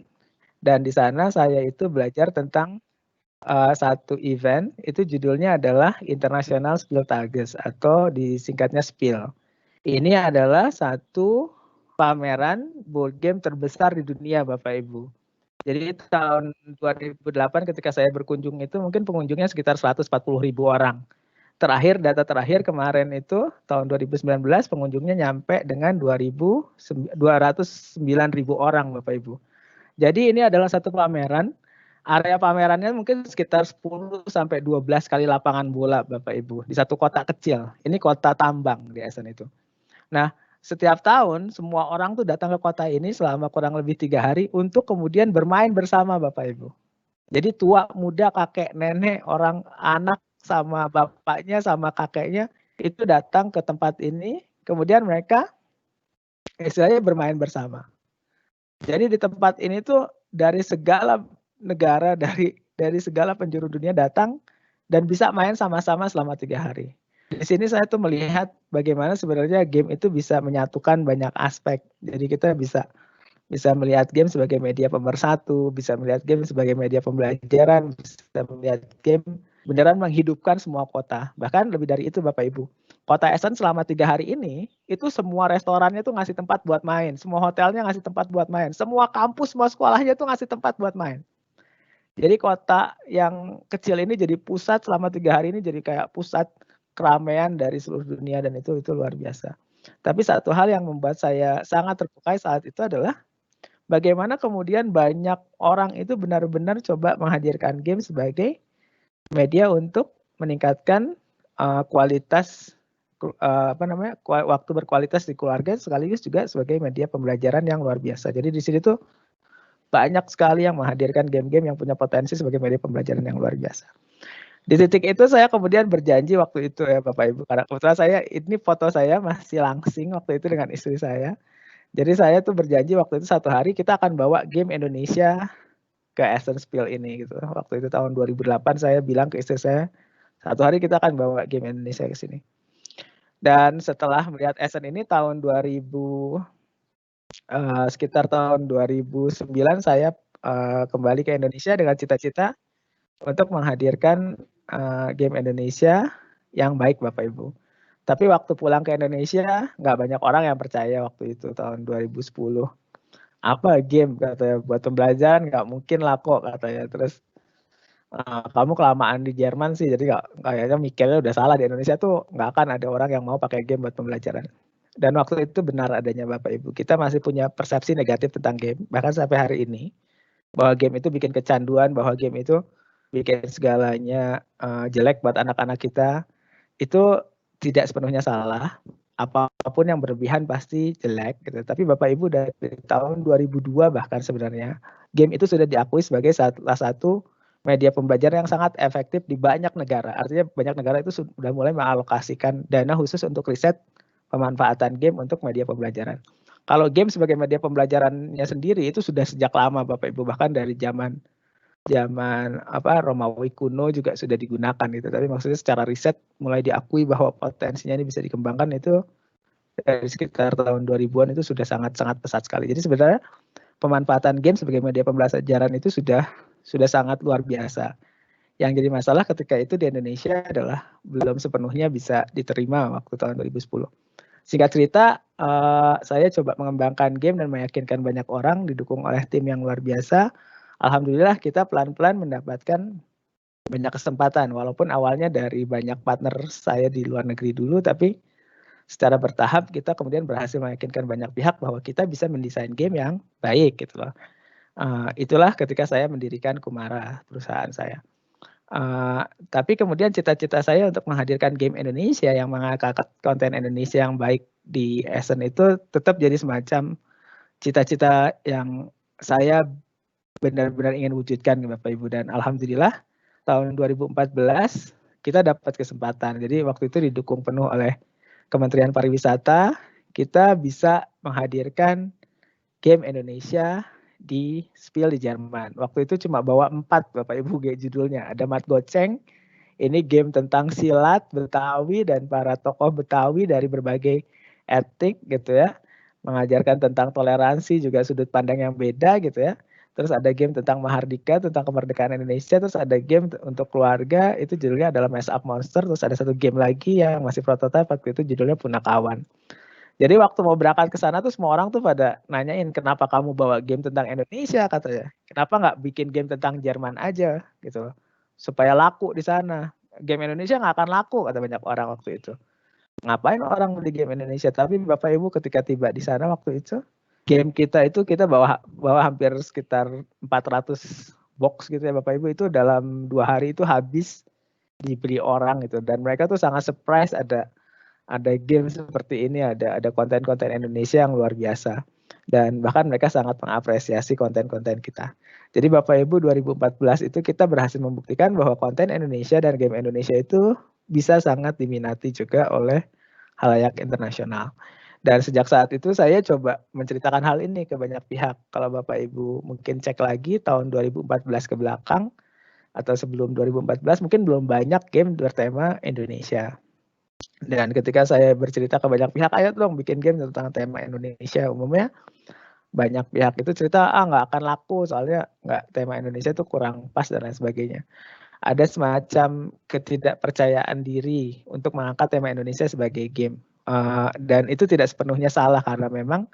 dan di sana saya itu belajar tentang satu event, itu judulnya adalah International Spieltages atau disingkatnya SPIL. Ini adalah satu pameran board game terbesar di dunia Bapak Ibu. Jadi tahun 2008 ketika saya berkunjung itu mungkin pengunjungnya sekitar 140.000 orang. Data terakhir kemarin itu tahun 2019 pengunjungnya nyampe dengan 209.000 orang Bapak Ibu. Jadi ini adalah satu pameran, area pamerannya mungkin sekitar 10 sampai 12 kali lapangan bola Bapak Ibu di satu kota kecil. Ini kota tambang di Essen itu. Nah, setiap tahun semua orang tuh datang ke kota ini selama kurang lebih 3 hari untuk kemudian bermain bersama Bapak Ibu. Jadi tua, muda, kakek, nenek, orang anak sama bapaknya sama kakeknya itu datang ke tempat ini, kemudian mereka istilahnya bermain bersama. Jadi di tempat ini tuh dari segala negara, dari segala penjuru dunia datang dan bisa main sama-sama selama 3 hari. Di sini saya tuh melihat bagaimana sebenarnya game itu bisa menyatukan banyak aspek. Jadi kita bisa melihat game sebagai media pemersatu, bisa melihat game sebagai media pembelajaran, bisa melihat game beneran menghidupkan semua kota. Bahkan lebih dari itu Bapak Ibu. Kota Essen selama 3 hari ini, itu semua restorannya tuh ngasih tempat buat main. Semua hotelnya ngasih tempat buat main. Semua kampus, semua sekolahnya tuh ngasih tempat buat main. Jadi kota yang kecil ini jadi pusat selama 3 hari ini, jadi kayak pusat keramaian dari seluruh dunia dan itu luar biasa. Tapi satu hal yang membuat saya sangat terpukau saat itu adalah bagaimana kemudian banyak orang itu benar-benar coba menghadirkan game sebagai media untuk meningkatkan kualitas waktu berkualitas di keluarga sekaligus juga sebagai media pembelajaran yang luar biasa. Jadi di sini tuh banyak sekali yang menghadirkan game-game yang punya potensi sebagai media pembelajaran yang luar biasa. Di titik itu saya kemudian berjanji waktu itu ya Bapak Ibu, karena kebetulan ini foto saya masih langsing waktu itu dengan istri saya. Jadi saya tuh berjanji waktu itu satu hari kita akan bawa game Indonesia ke Essen Spiel ini gitu. Waktu itu tahun 2008 saya bilang ke istri saya, satu hari kita akan bawa game Indonesia ke sini. Dan setelah melihat Essen ini tahun 2009 Sekitar tahun 2009 saya kembali ke Indonesia dengan cita-cita untuk menghadirkan game Indonesia yang baik Bapak Ibu. Tapi waktu pulang ke Indonesia nggak banyak orang yang percaya waktu itu tahun 2010. Apa game katanya, buat pembelajaran nggak mungkin lah kok katanya. Terus kamu kelamaan di Jerman sih, jadi kayaknya mikirnya udah salah, di Indonesia tuh nggak akan ada orang yang mau pakai game buat pembelajaran. Dan waktu itu benar adanya Bapak Ibu. Kita masih punya persepsi negatif tentang game, bahkan sampai hari ini, bahwa game itu bikin kecanduan, bahwa game itu bikin segalanya jelek buat anak-anak kita. Itu tidak sepenuhnya salah. Apapun yang berlebihan pasti jelek gitu. Tapi Bapak Ibu dari tahun 2002 bahkan sebenarnya game itu sudah diakui sebagai salah satu media pembelajaran yang sangat efektif di banyak negara. Artinya banyak negara itu sudah mulai mengalokasikan dana khusus untuk riset pemanfaatan game untuk media pembelajaran. Kalau game sebagai media pembelajarannya sendiri itu sudah sejak lama Bapak Ibu, bahkan dari zaman Romawi kuno juga sudah digunakan gitu. Tapi maksudnya secara riset mulai diakui bahwa potensinya ini bisa dikembangkan itu dari sekitar tahun 2000-an itu sudah sangat-sangat pesat sekali. Jadi sebenarnya pemanfaatan game sebagai media pembelajaran itu sudah sangat luar biasa. Yang jadi masalah ketika itu di Indonesia adalah belum sepenuhnya bisa diterima waktu tahun 2010. Singkat cerita, saya coba mengembangkan game dan meyakinkan banyak orang, didukung oleh tim yang luar biasa. Alhamdulillah kita pelan-pelan mendapatkan banyak kesempatan, walaupun awalnya dari banyak partner saya di luar negeri dulu, tapi secara bertahap kita kemudian berhasil meyakinkan banyak pihak bahwa kita bisa mendesain game yang baik gitu loh. Itulah ketika saya mendirikan Kumara, perusahaan saya. Tapi kemudian cita-cita saya untuk menghadirkan game Indonesia yang mengangkat konten Indonesia yang baik di Essen itu tetap jadi semacam cita-cita yang saya benar-benar ingin wujudkan Bapak Ibu, dan alhamdulillah tahun 2014 kita dapat kesempatan. Jadi waktu itu didukung penuh oleh Kementerian Pariwisata, kita bisa menghadirkan game Indonesia di Spiel di Jerman. Waktu itu cuma bawa 4 Bapak Ibu judulnya. Ada Mat Goceng, ini game tentang silat Betawi dan para tokoh Betawi dari berbagai etnik gitu ya. Mengajarkan tentang toleransi juga sudut pandang yang beda gitu ya. Terus ada game tentang Mahardika, tentang kemerdekaan Indonesia. Terus ada game untuk keluarga, itu judulnya adalah Mess Up Monster. Terus ada satu game lagi yang masih prototipe, waktu itu judulnya Punakawan. Jadi waktu mau berangkat ke sana tuh semua orang tuh pada nanyain, kenapa kamu bawa game tentang Indonesia katanya. Kenapa nggak bikin game tentang Jerman aja gitu loh. Supaya laku di sana. Game Indonesia nggak akan laku kata banyak orang waktu itu. Ngapain orang beli game Indonesia? Tapi Bapak Ibu ketika tiba di sana waktu itu, game kita itu kita bawa hampir sekitar 400 box gitu ya Bapak Ibu, itu dalam 2 hari itu habis dibeli orang gitu. Dan mereka tuh sangat surprise ada game seperti ini, ada konten-konten Indonesia yang luar biasa. Dan bahkan mereka sangat mengapresiasi konten-konten kita. Jadi Bapak Ibu 2014 itu kita berhasil membuktikan bahwa konten Indonesia dan game Indonesia itu bisa sangat diminati juga oleh halayak internasional. Dan sejak saat itu saya coba menceritakan hal ini ke banyak pihak. Kalau Bapak Ibu mungkin cek lagi tahun 2014 ke belakang atau sebelum 2014 mungkin belum banyak game bertema Indonesia. Dan ketika saya bercerita ke banyak pihak, ayo dong bikin game tentang tema Indonesia, umumnya banyak pihak itu cerita nggak akan laku soalnya tema Indonesia itu kurang pas dan lain sebagainya. Ada semacam ketidakpercayaan diri untuk mengangkat tema Indonesia sebagai game, dan itu tidak sepenuhnya salah karena memang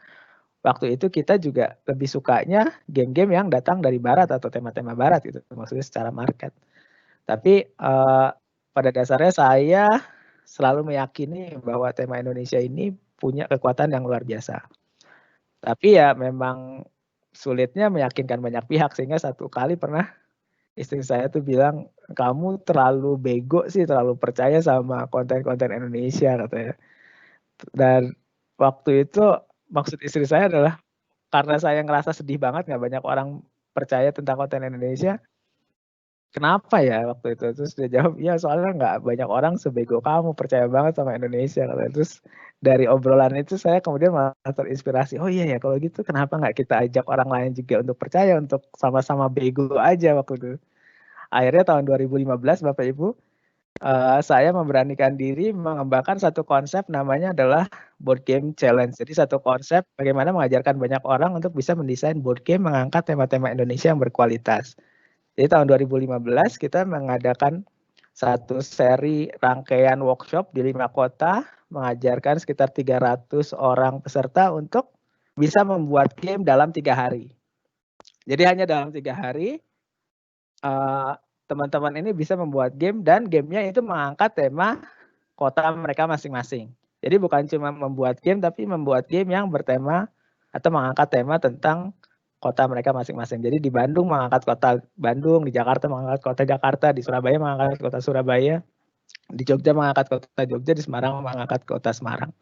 waktu itu kita juga lebih sukanya game-game yang datang dari barat atau tema-tema barat gitu, maksudnya secara market. Tapi pada dasarnya saya selalu meyakini bahwa tema Indonesia ini punya kekuatan yang luar biasa. Tapi ya memang sulitnya meyakinkan banyak pihak, sehingga satu kali pernah istri saya tuh bilang, kamu terlalu bego sih, terlalu percaya sama konten-konten Indonesia katanya. Dan waktu itu maksud istri saya adalah karena saya ngerasa sedih banget nggak banyak orang percaya tentang konten Indonesia. Kenapa ya waktu itu? Terus dia jawab, ya soalnya nggak banyak orang sebego kamu, percaya banget sama Indonesia katanya. Terus dari obrolan itu saya kemudian malah terinspirasi, oh iya ya kalau gitu kenapa nggak kita ajak orang lain juga untuk percaya, untuk sama-sama bego aja waktu itu. Akhirnya tahun 2015 Bapak Ibu, saya memberanikan diri mengembangkan satu konsep namanya adalah board game challenge. Jadi satu konsep bagaimana mengajarkan banyak orang untuk bisa mendesain board game mengangkat tema-tema Indonesia yang berkualitas. Jadi tahun 2015 kita mengadakan satu seri rangkaian workshop di 5 kota, mengajarkan sekitar 300 orang peserta untuk bisa membuat game dalam 3 hari. Jadi hanya dalam 3 hari, teman-teman ini bisa membuat game dan gamenya itu mengangkat tema kota mereka masing-masing. Jadi bukan cuma membuat game, tapi membuat game yang bertema atau mengangkat tema tentang kota mereka masing-masing. Jadi di Bandung mengangkat kota Bandung, di Jakarta mengangkat kota Jakarta, di Surabaya mengangkat kota Surabaya, di Jogja mengangkat kota Jogja, di Semarang mengangkat kota Semarang.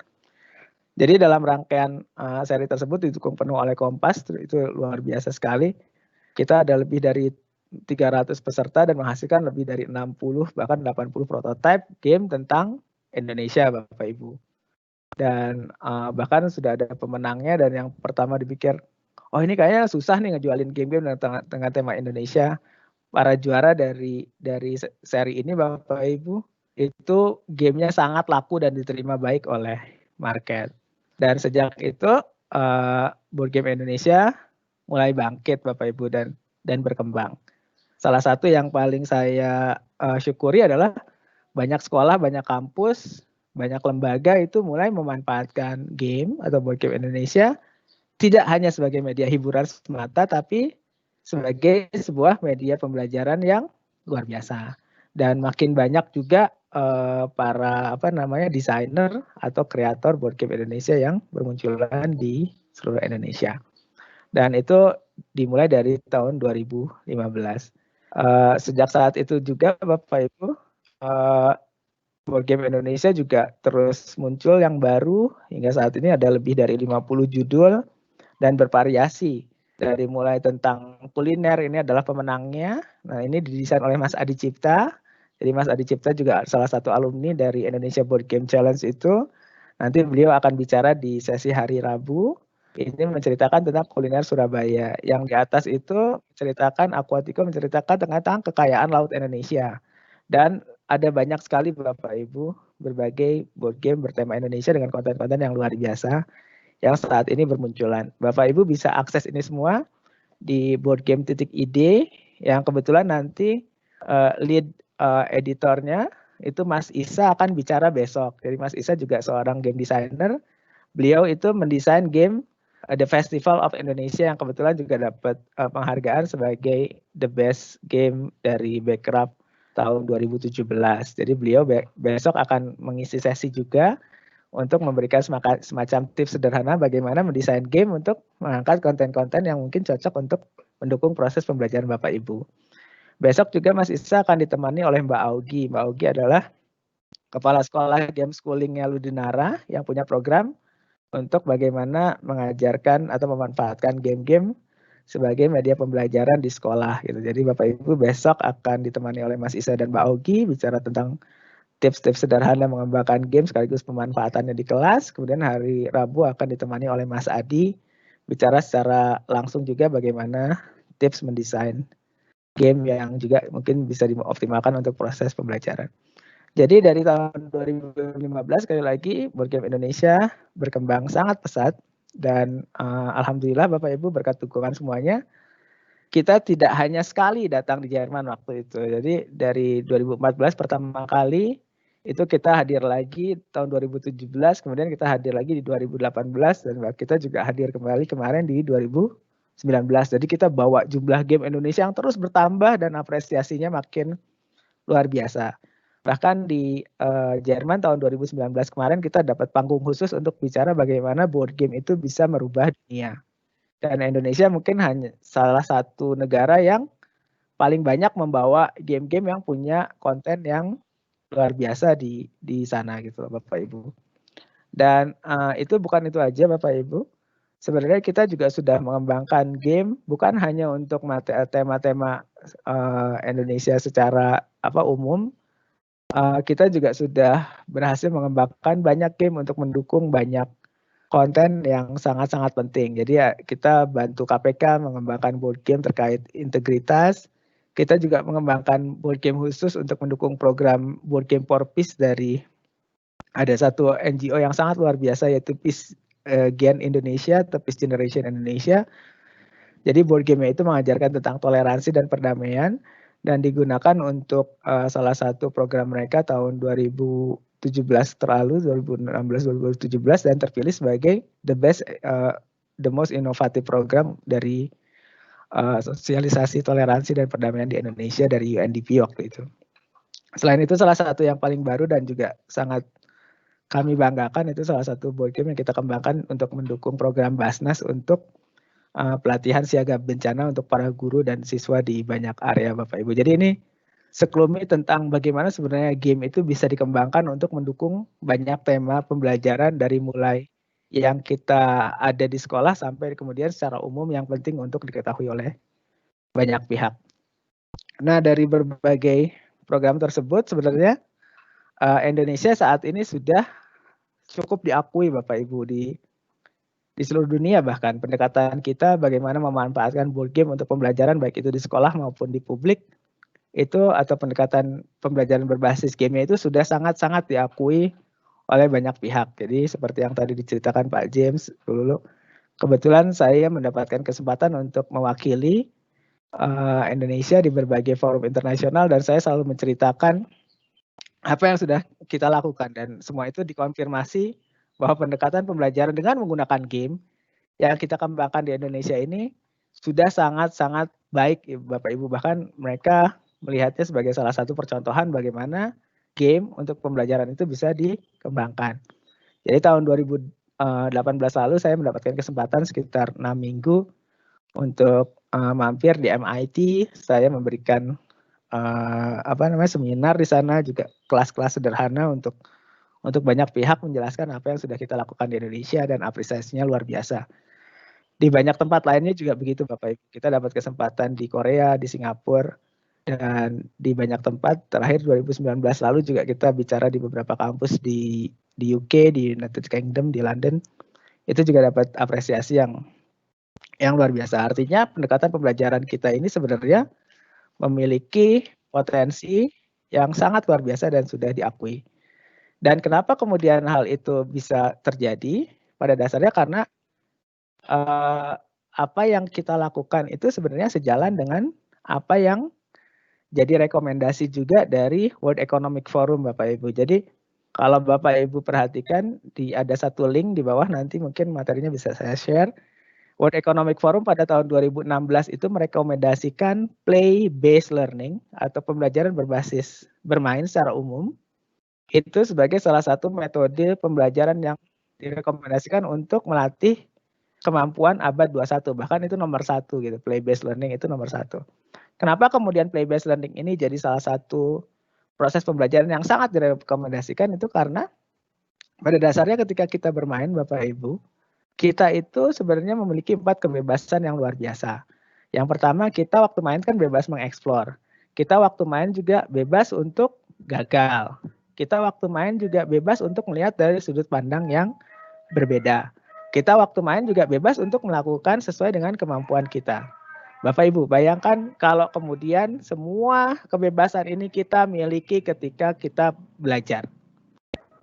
Jadi dalam rangkaian seri tersebut didukung penuh oleh Kompas, itu luar biasa sekali. Kita ada lebih dari 300 peserta dan menghasilkan lebih dari 60 bahkan 80 prototipe game tentang Indonesia, Bapak Ibu. Dan bahkan sudah ada pemenangnya, dan yang pertama dipikir, oh ini kayaknya susah nih ngejualin game-game dengan tema Indonesia. Para juara dari seri ini, Bapak Ibu, itu gamenya sangat laku dan diterima baik oleh market. Dan sejak itu board game Indonesia mulai bangkit, Bapak Ibu, dan berkembang. Salah satu yang paling saya syukuri adalah banyak sekolah, banyak kampus, banyak lembaga itu mulai memanfaatkan game atau board game Indonesia tidak hanya sebagai media hiburan semata, tapi sebagai sebuah media pembelajaran yang luar biasa. Dan makin banyak juga para desainer atau kreator board game Indonesia yang bermunculan di seluruh Indonesia. Dan itu dimulai dari tahun 2015. Sejak saat itu juga, Bapak Ibu, board game Indonesia juga terus muncul yang baru. Hingga saat ini ada lebih dari 50 judul dan bervariasi. Dari mulai tentang kuliner, ini adalah pemenangnya. Nah, ini didesain oleh Mas Adi Cipta. Jadi Mas Adi Cipta juga salah satu alumni dari Indonesia Board Game Challenge itu. Nanti beliau akan bicara di sesi hari Rabu. Ini menceritakan tentang kuliner Surabaya. Yang di atas itu menceritakan Aquatico, menceritakan tentang kekayaan laut Indonesia. Dan ada banyak sekali, Bapak Ibu, berbagai board game bertema Indonesia dengan konten-konten yang luar biasa yang saat ini bermunculan. Bapak Ibu bisa akses ini semua di boardgame.id, yang kebetulan nanti lead editornya itu Mas Isa akan bicara besok. Jadi Mas Isa juga seorang game designer. Beliau itu mendesain game The Festival of Indonesia yang kebetulan juga dapat penghargaan sebagai the best game dari Backcraft tahun 2017. Jadi beliau besok akan mengisi sesi juga untuk memberikan semacam tips sederhana bagaimana mendesain game untuk mengangkat konten-konten yang mungkin cocok untuk mendukung proses pembelajaran Bapak Ibu. Besok juga Mas Isa akan ditemani oleh Mbak Augie. Mbak Augie adalah Kepala Sekolah Game Schooling-nya Ludinara yang punya program untuk bagaimana mengajarkan atau memanfaatkan game-game sebagai media pembelajaran di sekolah gitu. Jadi Bapak Ibu besok akan ditemani oleh Mas Isa dan Mbak Augie bicara tentang tips-tips sederhana mengembangkan game sekaligus pemanfaatannya di kelas. Kemudian hari Rabu akan ditemani oleh Mas Adi bicara secara langsung juga bagaimana tips mendesain game yang juga mungkin bisa dioptimalkan untuk proses pembelajaran. Jadi dari tahun 2015 sekali lagi board game Indonesia berkembang sangat pesat dan alhamdulillah Bapak Ibu berkat dukungan semuanya kita tidak hanya sekali datang di Jerman waktu itu. Jadi dari 2014 pertama kali itu kita hadir lagi tahun 2017, kemudian kita hadir lagi di 2018 dan kita juga hadir kembali kemarin di 2019. Jadi kita bawa jumlah game Indonesia yang terus bertambah dan apresiasinya makin luar biasa. Bahkan di Jerman tahun 2019 kemarin kita dapat panggung khusus untuk bicara bagaimana board game itu bisa merubah dunia. Dan Indonesia mungkin hanya salah satu negara yang paling banyak membawa game-game yang punya konten yang luar biasa di sana gitu Bapak Ibu. Dan itu bukan itu aja Bapak Ibu. Sebenarnya kita juga sudah mengembangkan game bukan hanya untuk tema-tema Indonesia secara umum. Kita juga sudah berhasil mengembangkan banyak game untuk mendukung banyak konten yang sangat-sangat penting. Jadi ya kita bantu KPK mengembangkan board game terkait integritas, Kita juga mengembangkan board game khusus untuk mendukung program Board Game for Peace dari ada satu NGO yang sangat luar biasa yaitu Peace Gen Indonesia atau Peace Generation Indonesia. Jadi board game itu mengajarkan tentang toleransi dan perdamaian dan digunakan untuk salah satu program mereka tahun 2017 terlalu 2016-2017 dan terpilih sebagai the most innovative program dari sosialisasi toleransi dan perdamaian di Indonesia dari UNDP waktu itu. Selain itu salah satu yang paling baru dan juga sangat kami banggakan itu salah satu board game yang kita kembangkan untuk mendukung program Basnas untuk pelatihan siaga bencana untuk para guru dan siswa di banyak area Bapak Ibu. Jadi ini sekelumit tentang bagaimana sebenarnya game itu bisa dikembangkan untuk mendukung banyak tema pembelajaran dari mulai yang kita ada di sekolah sampai kemudian secara umum yang penting untuk diketahui oleh banyak pihak. Nah, dari berbagai program tersebut sebenarnya Indonesia saat ini sudah cukup diakui Bapak Ibu di seluruh dunia, bahkan pendekatan kita bagaimana memanfaatkan board game untuk pembelajaran baik itu di sekolah maupun di publik itu atau pendekatan pembelajaran berbasis game itu sudah sangat-sangat diakui oleh banyak pihak. Jadi seperti yang tadi diceritakan Pak James dulu, kebetulan saya mendapatkan kesempatan untuk mewakili Indonesia di berbagai forum internasional dan saya selalu menceritakan apa yang sudah kita lakukan dan semua itu dikonfirmasi bahwa pendekatan pembelajaran dengan menggunakan game yang kita kembangkan di Indonesia ini sudah sangat-sangat baik Bapak Ibu, bahkan mereka melihatnya sebagai salah satu percontohan bagaimana game untuk pembelajaran itu bisa dikembangkan. Jadi tahun 2018 lalu saya mendapatkan kesempatan sekitar 6 minggu untuk mampir di MIT. Saya memberikan seminar di sana juga kelas-kelas sederhana untuk banyak pihak menjelaskan apa yang sudah kita lakukan di Indonesia dan apresiasinya luar biasa. Di banyak tempat lainnya juga begitu Bapak Ibu. Kita dapat kesempatan di Korea, di Singapura, dan di banyak tempat. Terakhir 2019 lalu juga kita bicara di beberapa kampus di UK, di United Kingdom, di London. Itu juga dapat apresiasi yang luar biasa. Artinya pendekatan pembelajaran kita ini sebenarnya memiliki potensi yang sangat luar biasa dan sudah diakui. Dan kenapa kemudian hal itu bisa terjadi? Pada dasarnya karena apa yang kita lakukan itu sebenarnya sejalan dengan apa yang jadi rekomendasi juga dari World Economic Forum Bapak Ibu. Jadi kalau Bapak Ibu perhatikan ada satu link di bawah, nanti mungkin materinya bisa saya share. World Economic Forum pada tahun 2016 itu merekomendasikan play-based learning atau pembelajaran berbasis bermain secara umum itu sebagai salah satu metode pembelajaran yang direkomendasikan untuk melatih kemampuan abad 21, bahkan itu nomor 1 gitu, play-based learning itu nomor 1. Kenapa kemudian play-based learning ini jadi salah satu proses pembelajaran yang sangat direkomendasikan itu karena pada dasarnya ketika kita bermain Bapak Ibu, kita itu sebenarnya memiliki 4 kebebasan yang luar biasa. Yang pertama kita waktu main kan bebas mengeksplor. Kita waktu main juga bebas untuk gagal. Kita waktu main juga bebas untuk melihat dari sudut pandang yang berbeda. Kita waktu main juga bebas untuk melakukan sesuai dengan kemampuan kita. Bapak Ibu, bayangkan kalau kemudian semua kebebasan ini kita miliki ketika kita belajar.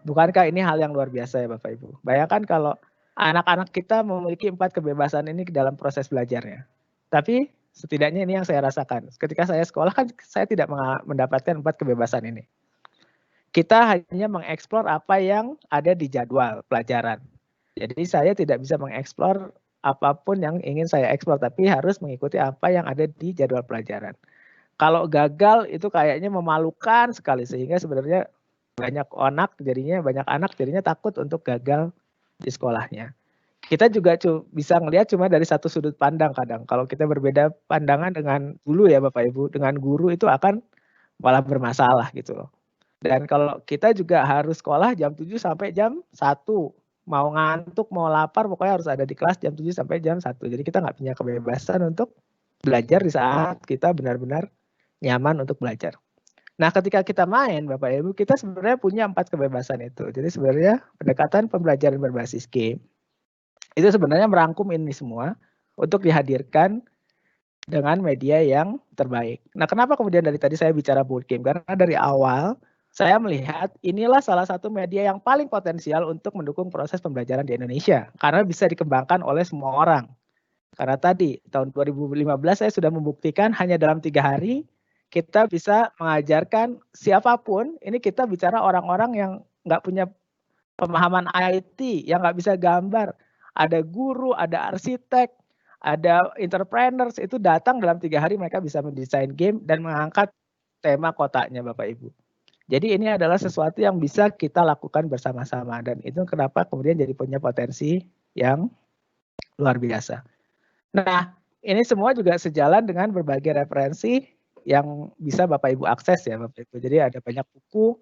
Bukankah ini hal yang luar biasa ya Bapak Ibu? Bayangkan kalau anak-anak kita memiliki 4 kebebasan ini dalam proses belajarnya. Tapi setidaknya ini yang saya rasakan. Ketika saya sekolah kan saya tidak mendapatkan 4 kebebasan ini. Kita hanya mengeksplor apa yang ada di jadwal pelajaran. Jadi saya tidak bisa mengeksplor apapun yang ingin saya eksplor, tapi harus mengikuti apa yang ada di jadwal pelajaran. Kalau gagal itu kayaknya memalukan sekali, sehingga sebenarnya banyak anak jadinya takut untuk gagal di sekolahnya. Kita juga bisa ngelihat cuma dari satu sudut pandang kadang. Kalau kita berbeda pandangan dengan dulu ya Bapak Ibu, dengan guru itu akan malah bermasalah gitu loh. Dan kalau kita juga harus sekolah jam 7 sampai jam 1. Mau ngantuk, mau lapar, pokoknya harus ada di kelas jam 7 sampai jam 1. Jadi kita nggak punya kebebasan untuk belajar di saat kita benar-benar nyaman untuk belajar. Nah, ketika kita main, Bapak Ibu, kita sebenarnya punya 4 kebebasan itu. Jadi sebenarnya pendekatan pembelajaran berbasis game itu sebenarnya merangkum ini semua untuk dihadirkan dengan media yang terbaik. Nah, kenapa kemudian dari tadi saya bicara board game? Karena dari awal saya melihat inilah salah satu media yang paling potensial untuk mendukung proses pembelajaran di Indonesia. Karena bisa dikembangkan oleh semua orang. Karena tadi tahun 2015 saya sudah membuktikan hanya dalam 3 hari kita bisa mengajarkan siapapun. Ini kita bicara orang-orang yang nggak punya pemahaman IT, yang nggak bisa gambar. Ada guru, ada arsitek, ada entrepreneurs, itu datang dalam 3 hari mereka bisa mendesain game dan mengangkat tema kotanya Bapak Ibu. Jadi ini adalah sesuatu yang bisa kita lakukan bersama-sama dan itu kenapa kemudian jadi punya potensi yang luar biasa. Nah, ini semua juga sejalan dengan berbagai referensi yang bisa Bapak Ibu akses ya Bapak Ibu. Jadi ada banyak buku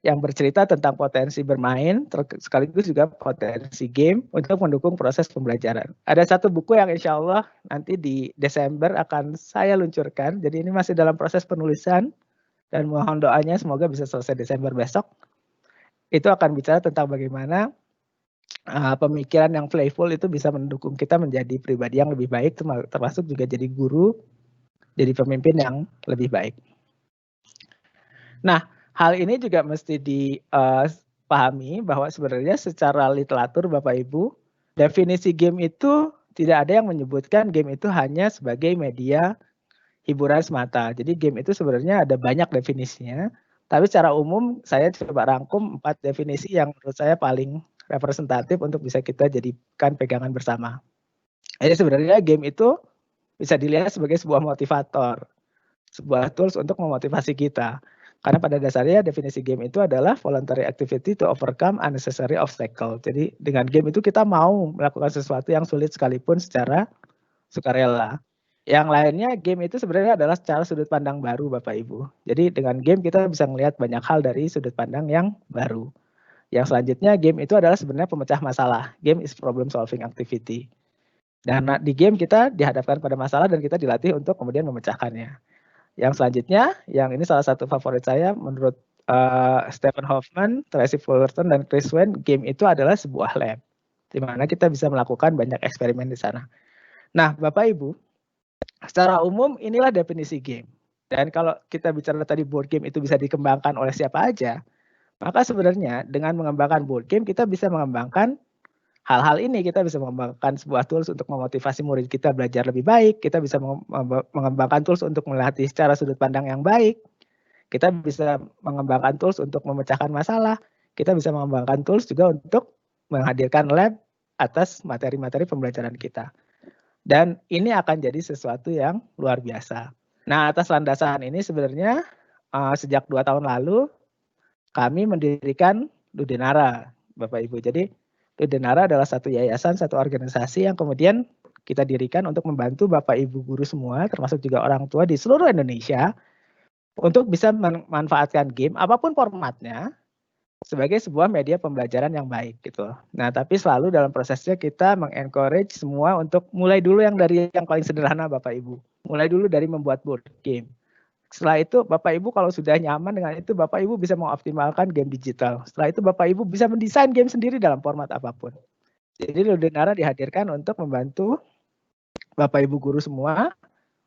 yang bercerita tentang potensi bermain, sekaligus juga potensi game untuk mendukung proses pembelajaran. Ada satu buku yang insya Allah nanti di Desember akan saya luncurkan, jadi ini masih dalam proses penulisan, dan mohon doanya semoga bisa selesai Desember besok. Itu akan bicara tentang bagaimana pemikiran yang playful itu bisa mendukung kita menjadi pribadi yang lebih baik, termasuk juga jadi guru, jadi pemimpin yang lebih baik. Nah, hal ini juga mesti dipahami bahwa sebenarnya secara literatur Bapak Ibu, definisi game itu tidak ada yang menyebutkan game itu hanya sebagai media hiburan semata. Jadi game itu sebenarnya ada banyak definisinya, tapi secara umum saya coba rangkum 4 definisi yang menurut saya paling representatif untuk bisa kita jadikan pegangan bersama. Jadi sebenarnya game itu bisa dilihat sebagai sebuah motivator, sebuah tools untuk memotivasi kita. Karena pada dasarnya definisi game itu adalah voluntary activity to overcome unnecessary obstacle. Jadi dengan game itu kita mau melakukan sesuatu yang sulit sekalipun secara sukarela. Yang lainnya game itu sebenarnya adalah secara sudut pandang baru Bapak Ibu. Jadi dengan game kita bisa melihat banyak hal dari sudut pandang yang baru. Yang selanjutnya game itu adalah sebenarnya pemecah masalah. Game is problem solving activity. Dan di game kita dihadapkan pada masalah dan kita dilatih untuk kemudian memecahkannya. Yang selanjutnya, yang ini salah satu favorit saya menurut Stephen Hoffman, Tracy Fullerton, dan Chris Wayne, game itu adalah sebuah lab, di mana kita bisa melakukan banyak eksperimen di sana. Nah, Bapak Ibu, secara umum inilah definisi game. Dan kalau kita bicara tadi board game itu bisa dikembangkan oleh siapa aja, maka sebenarnya dengan mengembangkan board game kita bisa mengembangkan hal-hal ini. Kita bisa mengembangkan sebuah tools untuk memotivasi murid kita belajar lebih baik. Kita bisa mengembangkan tools untuk melatih secara sudut pandang yang baik. Kita bisa mengembangkan tools untuk memecahkan masalah. Kita bisa mengembangkan tools juga untuk menghadirkan lab atas materi-materi pembelajaran kita. Dan ini akan jadi sesuatu yang luar biasa. Nah, atas landasan ini sebenarnya sejak 2 tahun lalu kami mendirikan Ludenara, Bapak Ibu. Jadi Ludenara adalah satu yayasan, satu organisasi yang kemudian kita dirikan untuk membantu Bapak Ibu guru semua, termasuk juga orang tua di seluruh Indonesia, untuk bisa memanfaatkan game, apapun formatnya, sebagai sebuah media pembelajaran yang baik gitu. Nah, tapi selalu dalam prosesnya kita mengencourage semua untuk mulai dulu yang dari yang paling sederhana Bapak Ibu. Mulai dulu dari membuat board game. Setelah itu Bapak Ibu kalau sudah nyaman dengan itu, Bapak Ibu bisa mengoptimalkan game digital. Setelah itu Bapak Ibu bisa mendesain game sendiri dalam format apapun. Jadi Ludenara dihadirkan untuk membantu Bapak Ibu guru semua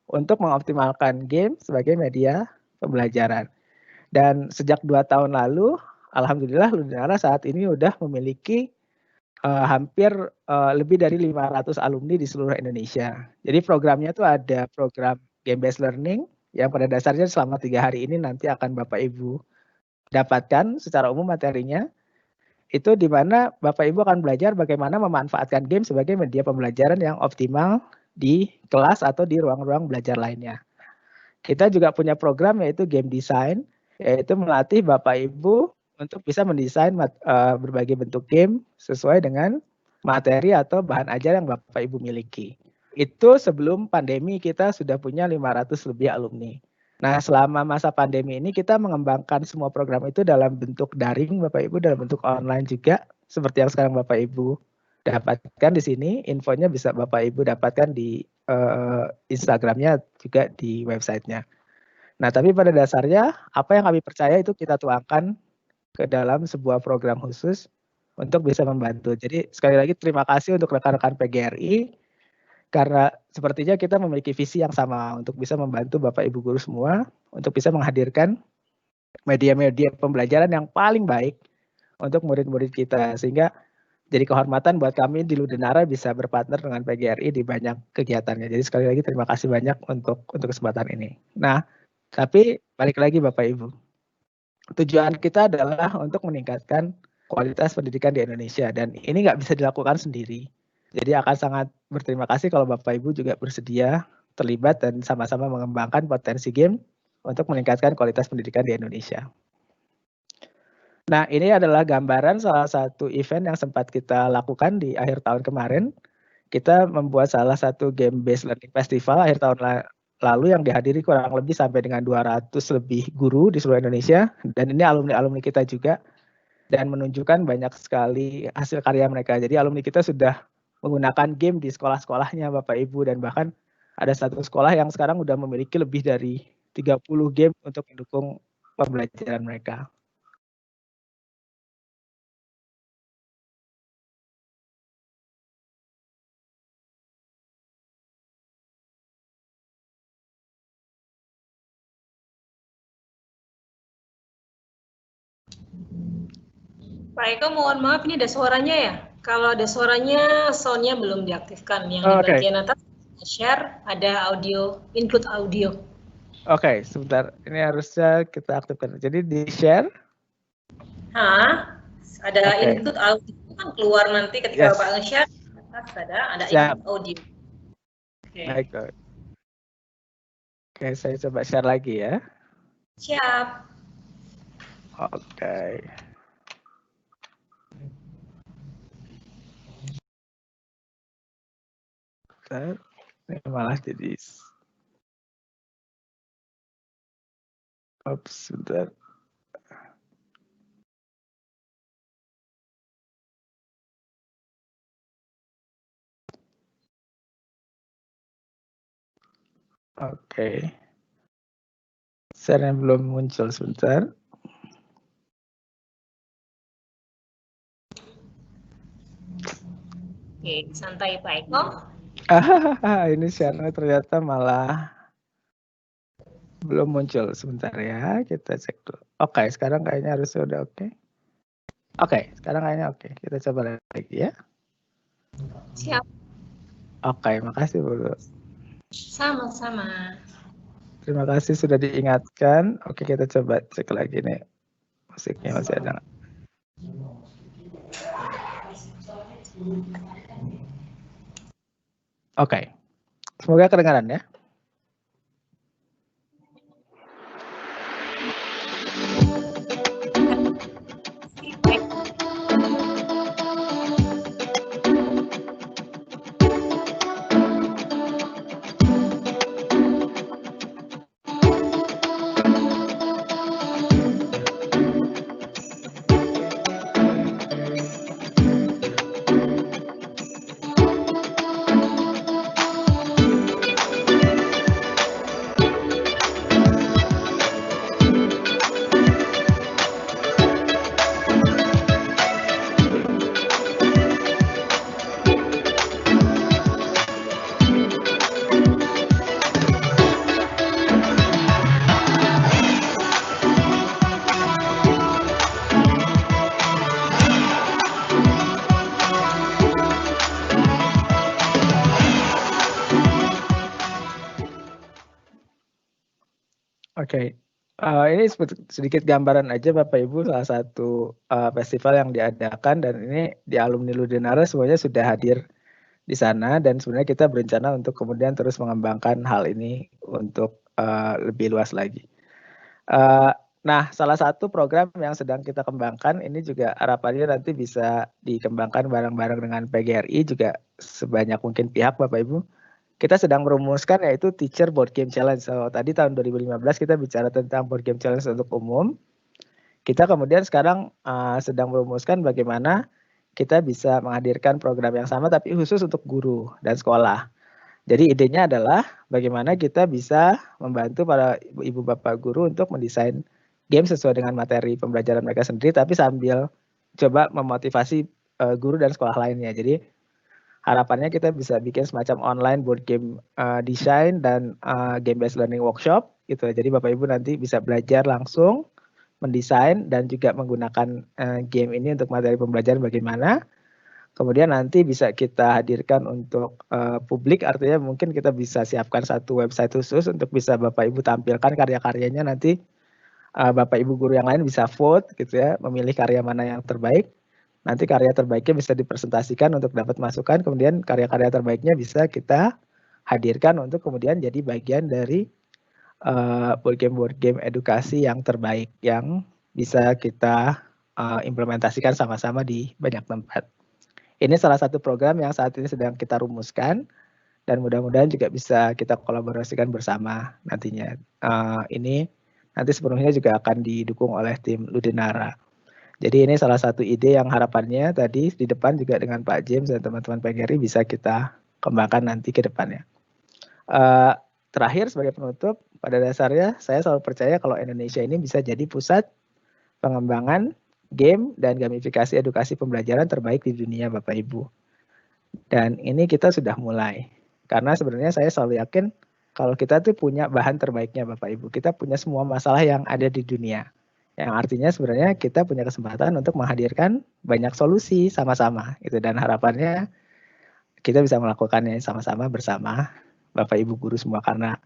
untuk mengoptimalkan game sebagai media pembelajaran. Dan sejak 2 tahun lalu, alhamdulillah Ludenara saat ini sudah memiliki hampir lebih dari 500 alumni di seluruh Indonesia. Jadi programnya itu ada program game based learning yang pada dasarnya selama 3 hari ini nanti akan Bapak Ibu dapatkan secara umum materinya. Itu di mana Bapak Ibu akan belajar bagaimana memanfaatkan game sebagai media pembelajaran yang optimal di kelas atau di ruang-ruang belajar lainnya. Kita juga punya program yaitu game design, yaitu melatih Bapak Ibu untuk bisa mendesain berbagai bentuk game sesuai dengan materi atau bahan ajar yang Bapak Ibu miliki. Itu sebelum pandemi kita sudah punya 500 lebih alumni. Nah, selama masa pandemi ini kita mengembangkan semua program itu dalam bentuk daring Bapak Ibu, dalam bentuk online juga, seperti yang sekarang Bapak Ibu dapatkan di sini. Infonya bisa Bapak Ibu dapatkan di Instagramnya juga di websitenya. Nah, tapi pada dasarnya apa yang kami percaya itu kita tuangkan ke dalam sebuah program khusus untuk bisa membantu. Jadi sekali lagi terima kasih untuk rekan-rekan PGRI karena sepertinya kita memiliki visi yang sama untuk bisa membantu Bapak Ibu guru semua untuk bisa menghadirkan media-media pembelajaran yang paling baik untuk murid-murid kita, sehingga jadi kehormatan buat kami di Ludenara bisa berpartner dengan PGRI di banyak kegiatannya. Jadi sekali lagi terima kasih banyak untuk kesempatan ini. Nah, tapi balik lagi Bapak Ibu, tujuan kita adalah untuk meningkatkan kualitas pendidikan di Indonesia, dan ini nggak bisa dilakukan sendiri. Jadi akan sangat berterima kasih kalau Bapak Ibu juga bersedia terlibat dan sama-sama mengembangkan potensi game untuk meningkatkan kualitas pendidikan di Indonesia. Nah, ini adalah gambaran salah satu event yang sempat kita lakukan di akhir tahun kemarin. Kita membuat salah satu game-based learning festival akhir tahun lalu yang dihadiri kurang lebih sampai dengan 200 lebih guru di seluruh Indonesia. Dan ini alumni-alumni kita juga. Dan menunjukkan banyak sekali hasil karya mereka. Jadi alumni kita sudah menggunakan game di sekolah-sekolahnya Bapak Ibu, dan bahkan ada satu sekolah yang sekarang sudah memiliki lebih dari 30 game untuk mendukung pembelajaran mereka. Pak Eko, mohon maaf, ini ada suaranya ya? Kalau ada suaranya, sound-nya belum diaktifkan. Yang di bagian atas share ada audio, input audio. Oke, sebentar. Ini harusnya kita aktifkan. Jadi di share. Ada input audio kan keluar nanti ketika Bapak nge-share. Ada input audio. Baik. Oke, saya coba share lagi ya. Siap. Oke. Ini malah jadi sebentar. Oke. Share-nya belum muncul, sebentar. Oke, santai Pak Eko. Ini share-nya ternyata malah belum muncul. Sebentar ya, kita cek dulu. Oke, sekarang kayaknya harusnya udah oke. Oke, sekarang kayaknya oke. Kita coba lagi ya. Siap. Oke, makasih Bu. Sama-sama. Terima kasih sudah diingatkan. Oke, kita coba cek lagi nih. Musiknya masih ada. Oke. Semoga kedengaran ya. Oke, ini sedikit gambaran aja Bapak Ibu, salah satu festival yang diadakan, dan ini di alumni Ludenara semuanya sudah hadir di sana, dan sebenarnya kita berencana untuk kemudian terus mengembangkan hal ini untuk lebih luas lagi. Nah, salah satu program yang sedang kita kembangkan ini juga harapannya nanti bisa dikembangkan bareng-bareng dengan PGRI juga sebanyak mungkin pihak Bapak Ibu. Kita sedang merumuskan yaitu Teacher Board Game Challenge. So, tadi tahun 2015 kita bicara tentang Board Game Challenge untuk umum. Kita kemudian sekarang sedang merumuskan bagaimana kita bisa menghadirkan program yang sama tapi khusus untuk guru dan sekolah. Jadi idenya adalah bagaimana kita bisa membantu para ibu bapak guru untuk mendesain game sesuai dengan materi pembelajaran mereka sendiri, tapi sambil coba memotivasi guru dan sekolah lainnya. Jadi harapannya kita bisa bikin semacam online board game design dan game based learning workshop gitu. Jadi Bapak Ibu nanti bisa belajar langsung mendesain dan juga menggunakan game ini untuk materi pembelajaran bagaimana. Kemudian nanti bisa kita hadirkan untuk publik, artinya mungkin kita bisa siapkan satu website khusus untuk bisa Bapak Ibu tampilkan karya-karyanya, nanti Bapak Ibu guru yang lain bisa vote gitu ya, memilih karya mana yang terbaik. Nanti karya terbaiknya bisa dipresentasikan untuk dapat masukan, kemudian karya-karya terbaiknya bisa kita hadirkan untuk kemudian jadi bagian dari board game edukasi yang terbaik yang bisa kita implementasikan sama-sama di banyak tempat. Ini salah satu program yang saat ini sedang kita rumuskan dan mudah-mudahan juga bisa kita kolaborasikan bersama nantinya. Ini nanti sepenuhnya juga akan didukung oleh tim Ludinara. Jadi ini salah satu ide yang harapannya tadi di depan juga dengan Pak James dan teman-teman PGRI bisa kita kembangkan nanti ke depannya. Terakhir sebagai penutup, pada dasarnya saya selalu percaya kalau Indonesia ini bisa jadi pusat pengembangan game dan gamifikasi edukasi pembelajaran terbaik di dunia Bapak Ibu. Dan ini kita sudah mulai. Karena sebenarnya saya selalu yakin kalau kita tuh punya bahan terbaiknya Bapak Ibu. Kita punya semua masalah yang ada di dunia. Yang artinya sebenarnya kita punya kesempatan untuk menghadirkan banyak solusi sama-sama. Dan harapannya kita bisa melakukannya sama-sama bersama Bapak Ibu guru semua. Karena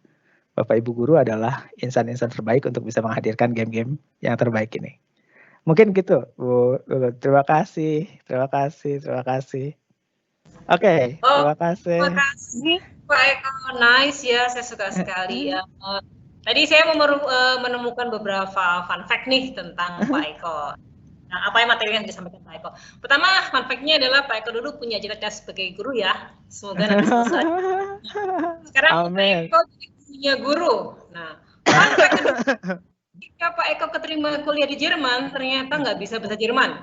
Bapak Ibu guru adalah insan-insan terbaik untuk bisa menghadirkan game-game yang terbaik ini. Mungkin gitu, Bu Lulu. Terima kasih. Oke, terima kasih. Terima kasih, Pak Eko. Nice ya, saya suka sekali ya. Tadi saya menemukan beberapa fun fact nih tentang Pak Eko. Nah, apa yang materi yang disampaikan Pak Eko? Pertama, fun fact-nya adalah Pak Eko dulu punya cita-cita sebagai guru ya. Semoga nanti selesai. Sekarang Pak Eko punya guru. Nah, fun fact ketika Pak Eko keterima kuliah di Jerman, ternyata nggak bisa bahasa Jerman.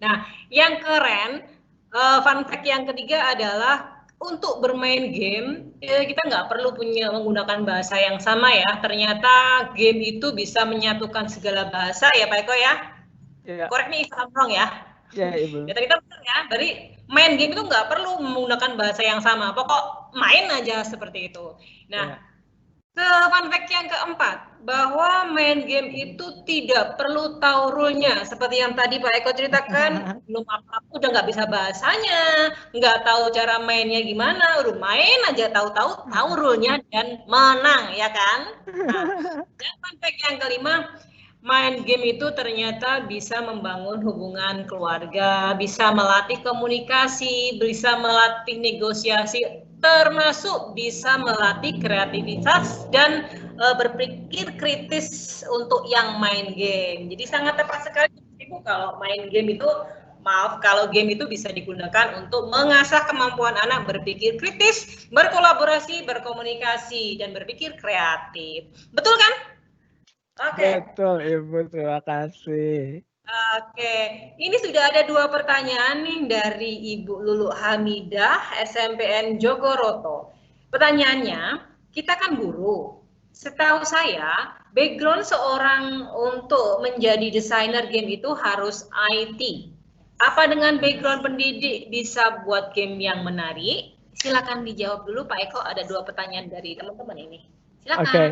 Nah, yang keren, fun fact yang ketiga adalah untuk bermain game, kita nggak perlu menggunakan bahasa yang sama ya. Ternyata game itu bisa menyatukan segala bahasa ya Pak Eko ya? Correct me if I'm wrong ya? Iya, Ibu. Ya, kita benar ya, dari main game itu nggak perlu menggunakan bahasa yang sama, pokok main aja seperti itu. Nah, fun fact yang keempat, bahwa main game itu tidak perlu tahu rule-nya. Seperti yang tadi Pak Eko ceritakan, belum apa-apa udah nggak bisa bahasanya, nggak tahu cara mainnya gimana, udah main aja tahu rule-nya dan menang, ya kan? Nah, dan fun fact yang kelima, main game itu ternyata bisa membangun hubungan keluarga, bisa melatih komunikasi, bisa melatih negosiasi, termasuk bisa melatih kreativitas dan berpikir kritis untuk yang main game. Jadi sangat tepat sekali Ibu kalau main game itu, kalau game itu bisa digunakan untuk mengasah kemampuan anak berpikir kritis, berkolaborasi, berkomunikasi, dan berpikir kreatif. Betul kan? Oke. Betul Ibu, terima kasih. Oke, ini sudah ada 2 pertanyaan nih dari Ibu Lulu Hamidah, SMPN Jogoroto. Pertanyaannya, kita kan guru. Setahu saya, background seorang untuk menjadi desainer game itu harus IT. Apa dengan background pendidik bisa buat game yang menarik? Silakan dijawab dulu Pak Eko, ada 2 pertanyaan dari teman-teman ini. Silakan. Oke.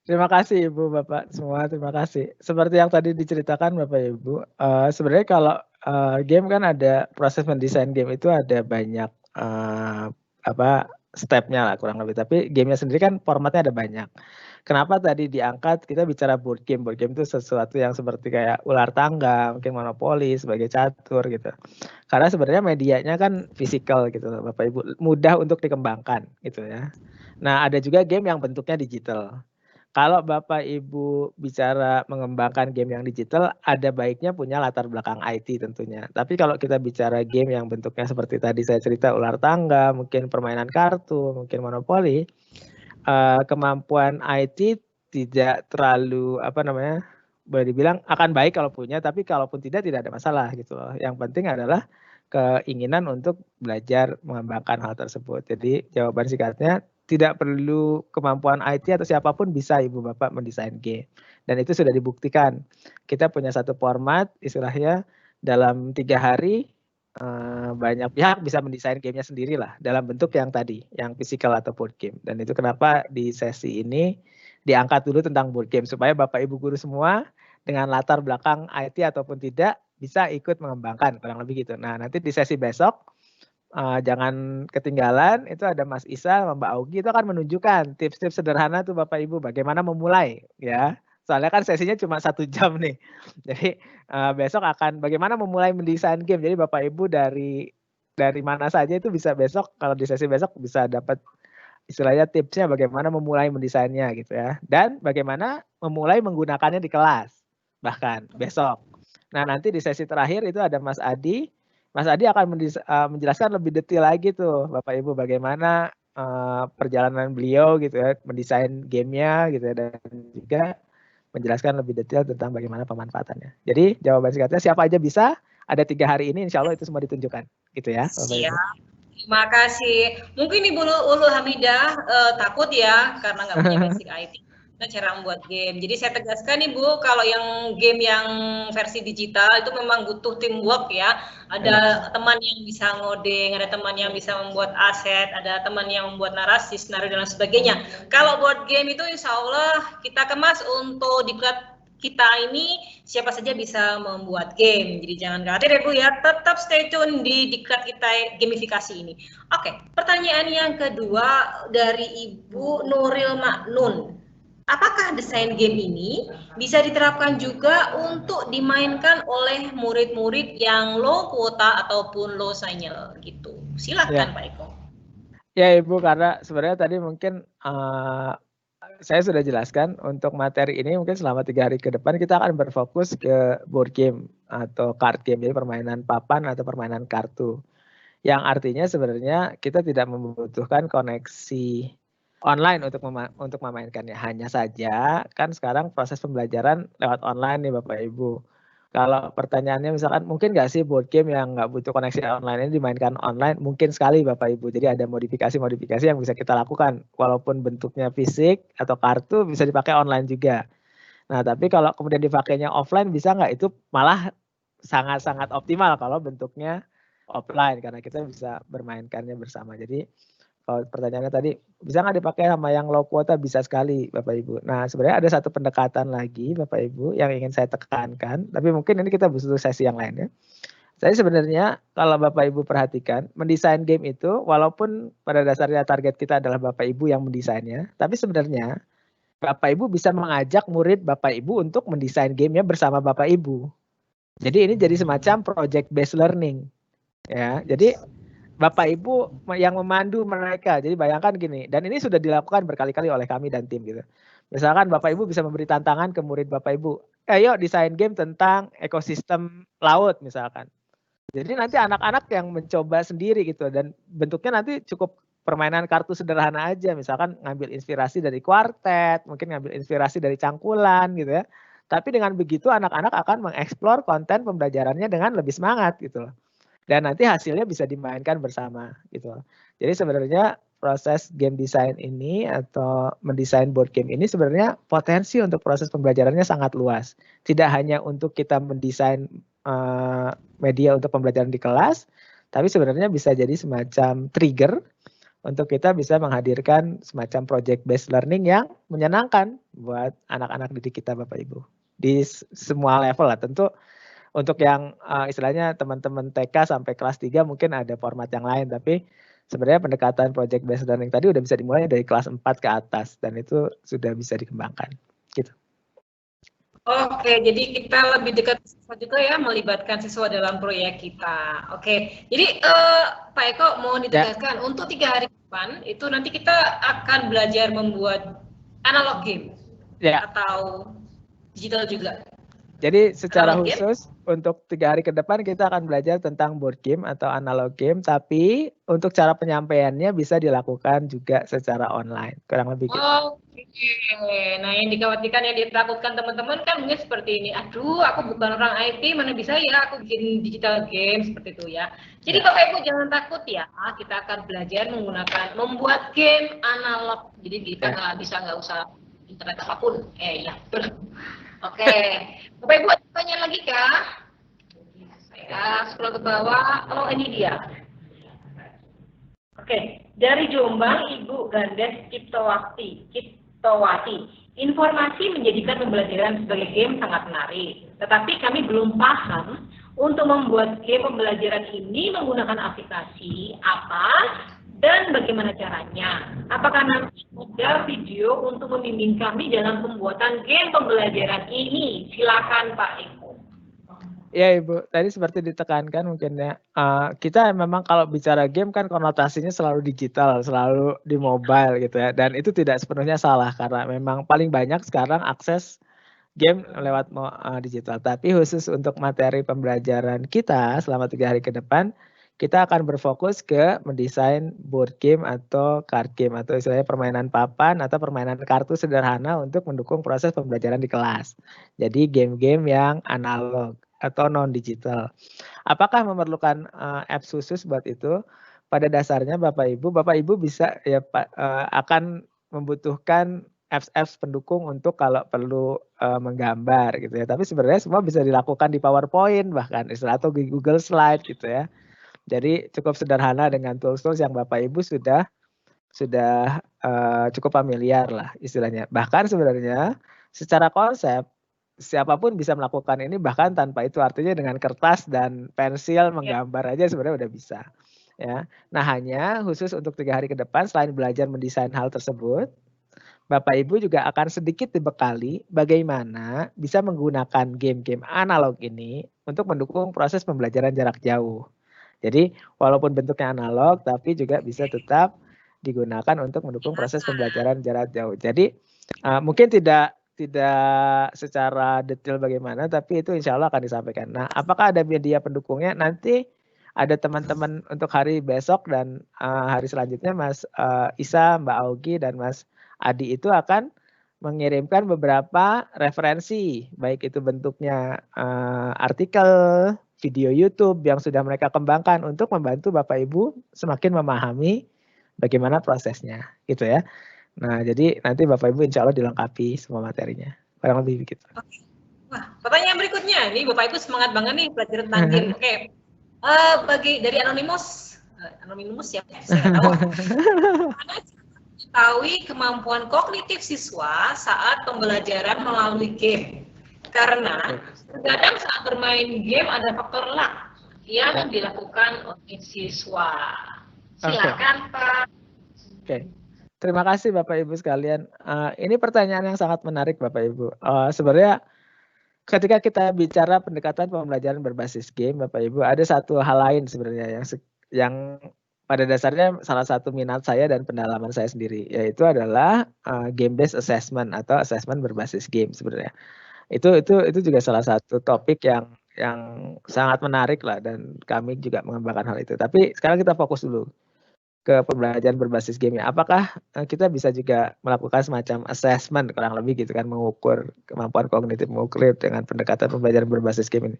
Terima kasih Ibu, Bapak semua, terima kasih. Seperti yang tadi diceritakan Bapak Ibu, sebenarnya kalau game kan ada proses mendesain game itu ada banyak stepnya lah kurang lebih. Tapi gamenya sendiri kan formatnya ada banyak. Kenapa tadi diangkat kita bicara board game? Board game itu sesuatu yang seperti kayak ular tangga, mungkin monopoli sebagai catur gitu. Karena sebenarnya medianya kan fisikal gitu Bapak Ibu, mudah untuk dikembangkan gitu ya. Nah ada juga game yang bentuknya digital. Kalau Bapak Ibu bicara mengembangkan game yang digital, ada baiknya punya latar belakang IT tentunya. Tapi kalau kita bicara game yang bentuknya seperti tadi saya cerita ular tangga, mungkin permainan kartu, mungkin monopoli, kemampuan IT tidak terlalu boleh dibilang akan baik kalau punya, tapi kalaupun tidak ada masalah gitu loh. Yang penting adalah keinginan untuk belajar mengembangkan hal tersebut. Jadi jawaban singkatnya, tidak perlu kemampuan IT atau siapapun bisa Ibu Bapak mendesain game. Dan itu sudah dibuktikan. Kita punya satu format istilahnya dalam 3 hari banyak pihak bisa mendesain gamenya sendiri lah dalam bentuk yang tadi, yang physical atau board game. Dan itu kenapa di sesi ini diangkat dulu tentang board game supaya Bapak Ibu guru semua dengan latar belakang IT ataupun tidak bisa ikut mengembangkan, kurang lebih gitu. Nah, nanti di sesi besok jangan ketinggalan, itu ada Mas Isa sama Mbak Augie itu akan menunjukkan tips-tips sederhana tuh Bapak Ibu bagaimana memulai ya. Soalnya kan sesinya cuma 1 jam nih. Jadi besok akan bagaimana memulai mendesain game. Jadi Bapak Ibu dari mana saja itu bisa besok, kalau di sesi besok bisa dapat istilahnya tipsnya bagaimana memulai mendesainnya gitu ya. Dan bagaimana memulai menggunakannya di kelas bahkan besok. Nah, nanti di sesi terakhir itu ada Mas Adi. Mas Adi akan menjelaskan lebih detail lagi tuh Bapak Ibu bagaimana perjalanan beliau gitu ya, mendesain gamenya gitu ya, dan juga menjelaskan lebih detail tentang bagaimana pemanfaatannya. Jadi jawaban singkatnya siapa aja bisa, ada 3 hari ini insya Allah itu semua ditunjukkan gitu ya Bapak Ibu. Terima kasih. Mungkin Ibu Ulu Hamidah takut ya karena nggak punya basic IT. Nah, cara membuat game. Jadi saya tegaskan Ibu, kalau yang game yang versi digital itu memang butuh teamwork ya. Ada teman yang bisa ngoding, ada teman yang bisa membuat aset, ada teman yang membuat narasi, skenario dan sebagainya. Kalau buat game itu insya Allah kita kemas untuk diklat kita ini siapa saja bisa membuat game. Jadi jangan khawatir ya Bu ya, tetap stay tune di diklat kita gamifikasi ini. Oke, pertanyaan yang kedua dari Ibu Nuril Maknun. Apakah desain game ini bisa diterapkan juga untuk dimainkan oleh murid-murid yang low kuota ataupun low signal gitu? Silakan Pak Eko. Ya Ibu, karena sebenarnya tadi mungkin saya sudah jelaskan untuk materi ini mungkin selama 3 hari ke depan kita akan berfokus ke board game atau card game, jadi permainan papan atau permainan kartu. Yang artinya sebenarnya kita tidak membutuhkan koneksi online untuk memainkannya. Hanya saja kan sekarang proses pembelajaran lewat online nih Bapak Ibu. Kalau pertanyaannya misalkan mungkin nggak sih board game yang nggak butuh koneksi online ini dimainkan online? Mungkin sekali Bapak Ibu. Jadi ada modifikasi-modifikasi yang bisa kita lakukan. Walaupun bentuknya fisik atau kartu bisa dipakai online juga. Nah tapi kalau kemudian dipakainya offline bisa nggak? Itu malah sangat-sangat optimal kalau bentuknya offline. Karena kita bisa bermainkannya bersama. Jadi kalau pertanyaannya tadi, bisa nggak dipakai sama yang low kuota? Bisa sekali Bapak Ibu. Nah sebenarnya ada satu pendekatan lagi Bapak Ibu yang ingin saya tekankan, tapi mungkin ini kita butuh sesi yang lain ya. Saya sebenarnya kalau Bapak Ibu perhatikan, mendesain game itu walaupun pada dasarnya target kita adalah Bapak Ibu yang mendesainnya, tapi sebenarnya Bapak Ibu bisa mengajak murid Bapak Ibu untuk mendesain gamenya bersama Bapak Ibu. Jadi ini jadi semacam project based learning. Ya, jadi Bapak Ibu yang memandu mereka. Jadi bayangkan gini, dan ini sudah dilakukan berkali-kali oleh kami dan tim gitu. Misalkan Bapak Ibu bisa memberi tantangan ke murid Bapak Ibu, ayo desain game tentang ekosistem laut misalkan. Jadi nanti anak-anak yang mencoba sendiri gitu, dan bentuknya nanti cukup permainan kartu sederhana aja, misalkan ngambil inspirasi dari kuartet, mungkin ngambil inspirasi dari cangkulan gitu ya. Tapi dengan begitu anak-anak akan mengeksplor konten pembelajarannya dengan lebih semangat gitu loh. Dan nanti hasilnya bisa dimainkan bersama gitu. Jadi sebenarnya proses game design ini atau mendesain board game ini sebenarnya potensi untuk proses pembelajarannya sangat luas. Tidak hanya untuk kita mendesain media untuk pembelajaran di kelas, tapi sebenarnya bisa jadi semacam trigger untuk kita bisa menghadirkan semacam project based learning yang menyenangkan buat anak-anak didik kita Bapak Ibu. Di semua level lah tentu. Untuk yang istilahnya teman-teman TK sampai kelas 3 mungkin ada format yang lain, tapi sebenarnya pendekatan project based learning tadi udah bisa dimulai dari kelas 4 ke atas dan itu sudah bisa dikembangkan. Gitu. Oke, jadi kita lebih dekat siswa juga ya, melibatkan siswa dalam proyek kita. Oke, jadi Pak Eko mau ditegaskan untuk 3 hari ke depan itu nanti kita akan belajar membuat analog game atau digital juga. Jadi secara khusus untuk 3 hari ke depan kita akan belajar tentang board game atau analog game, tapi untuk cara penyampaiannya bisa dilakukan juga secara online, kurang lebih gitu. Oke, nah yang dikhawatirkan, yang ditakutkan teman-teman kan mungkin seperti ini, aduh aku bukan orang IT, mana bisa ya aku bikin digital game seperti itu ya. Jadi Bapak Ibu jangan takut ya, kita akan belajar membuat game analog, jadi kita nggak usah internet apapun, ya betul. Oke, Bapak Ibu ada pertanyaan lagi kah? scroll ke bawah. Oh, ini dia. Oke, dari Jombang, Ibu Gandes Ciptowati. Informasi menjadikan pembelajaran sebagai game sangat menarik. Tetapi kami belum paham untuk membuat game pembelajaran ini menggunakan aplikasi apa dan bagaimana caranya. Apakah nanti ada video untuk membimbing kami dalam pembuatan game pembelajaran ini? Silakan Pak Eko. Ya Ibu, tadi seperti ditekankan mungkin ya, kita memang kalau bicara game kan konotasinya selalu digital, selalu di mobile gitu ya, dan itu tidak sepenuhnya salah karena memang paling banyak sekarang akses game lewat digital. Tapi khusus untuk materi pembelajaran kita selama 3 hari ke depan, kita akan berfokus ke mendesain board game atau card game atau istilahnya permainan papan atau permainan kartu sederhana untuk mendukung proses pembelajaran di kelas. Jadi game-game yang analog atau non-digital. Apakah memerlukan apps khusus buat itu? Pada dasarnya Bapak Ibu bisa ya akan membutuhkan apps pendukung untuk kalau perlu menggambar gitu ya. Tapi sebenarnya semua bisa dilakukan di PowerPoint bahkan atau di Google Slide gitu ya. Jadi cukup sederhana dengan tools-tools yang Bapak Ibu sudah cukup familiar lah istilahnya. Bahkan sebenarnya secara konsep siapapun bisa melakukan ini bahkan tanpa itu, artinya dengan kertas dan pensil menggambar aja sebenarnya udah bisa ya. Nah hanya khusus untuk 3 hari ke depan selain belajar mendesain hal tersebut, Bapak Ibu juga akan sedikit dibekali bagaimana bisa menggunakan game-game analog ini untuk mendukung proses pembelajaran jarak jauh. Jadi walaupun bentuknya analog tapi juga bisa tetap digunakan untuk mendukung proses pembelajaran jarak jauh. Jadi mungkin tidak secara detail bagaimana, tapi itu insya Allah akan disampaikan. Nah, apakah ada media pendukungnya? Nanti ada teman-teman untuk hari besok dan hari selanjutnya Mas Isa, Mbak Augie, dan Mas Adi itu akan mengirimkan beberapa referensi, baik itu bentuknya artikel, video YouTube yang sudah mereka kembangkan untuk membantu Bapak Ibu semakin memahami bagaimana prosesnya, gitu ya. Nah, jadi nanti Bapak Ibu insya Allah dilengkapi semua materinya. Kurang lebih begitu. Wah, pertanyaan berikutnya. Ini Bapak Ibu semangat banget nih belajar tentang game. Oke. Dari Anonymous ya, saya tahu. Mengetahui kemampuan kognitif siswa saat pembelajaran melalui game. Karena kadang saat bermain game ada faktor luck yang dilakukan oleh siswa. Silakan Pak. Oke. Terima kasih Bapak Ibu sekalian. Ini pertanyaan yang sangat menarik Bapak Ibu. Sebenarnya ketika kita bicara pendekatan pembelajaran berbasis game, Bapak Ibu, ada satu hal lain sebenarnya yang pada dasarnya salah satu minat saya dan pendalaman saya sendiri, yaitu adalah game based assessment atau assessment berbasis game sebenarnya. Itu juga salah satu topik yang sangat menarik lah dan kami juga mengembangkan hal itu. Tapi sekarang kita fokus dulu ke pembelajaran berbasis game. Apakah kita bisa juga melakukan semacam assessment kurang lebih gitu kan, mengukur kemampuan kognitif mengukur dengan pendekatan pembelajaran berbasis game ini.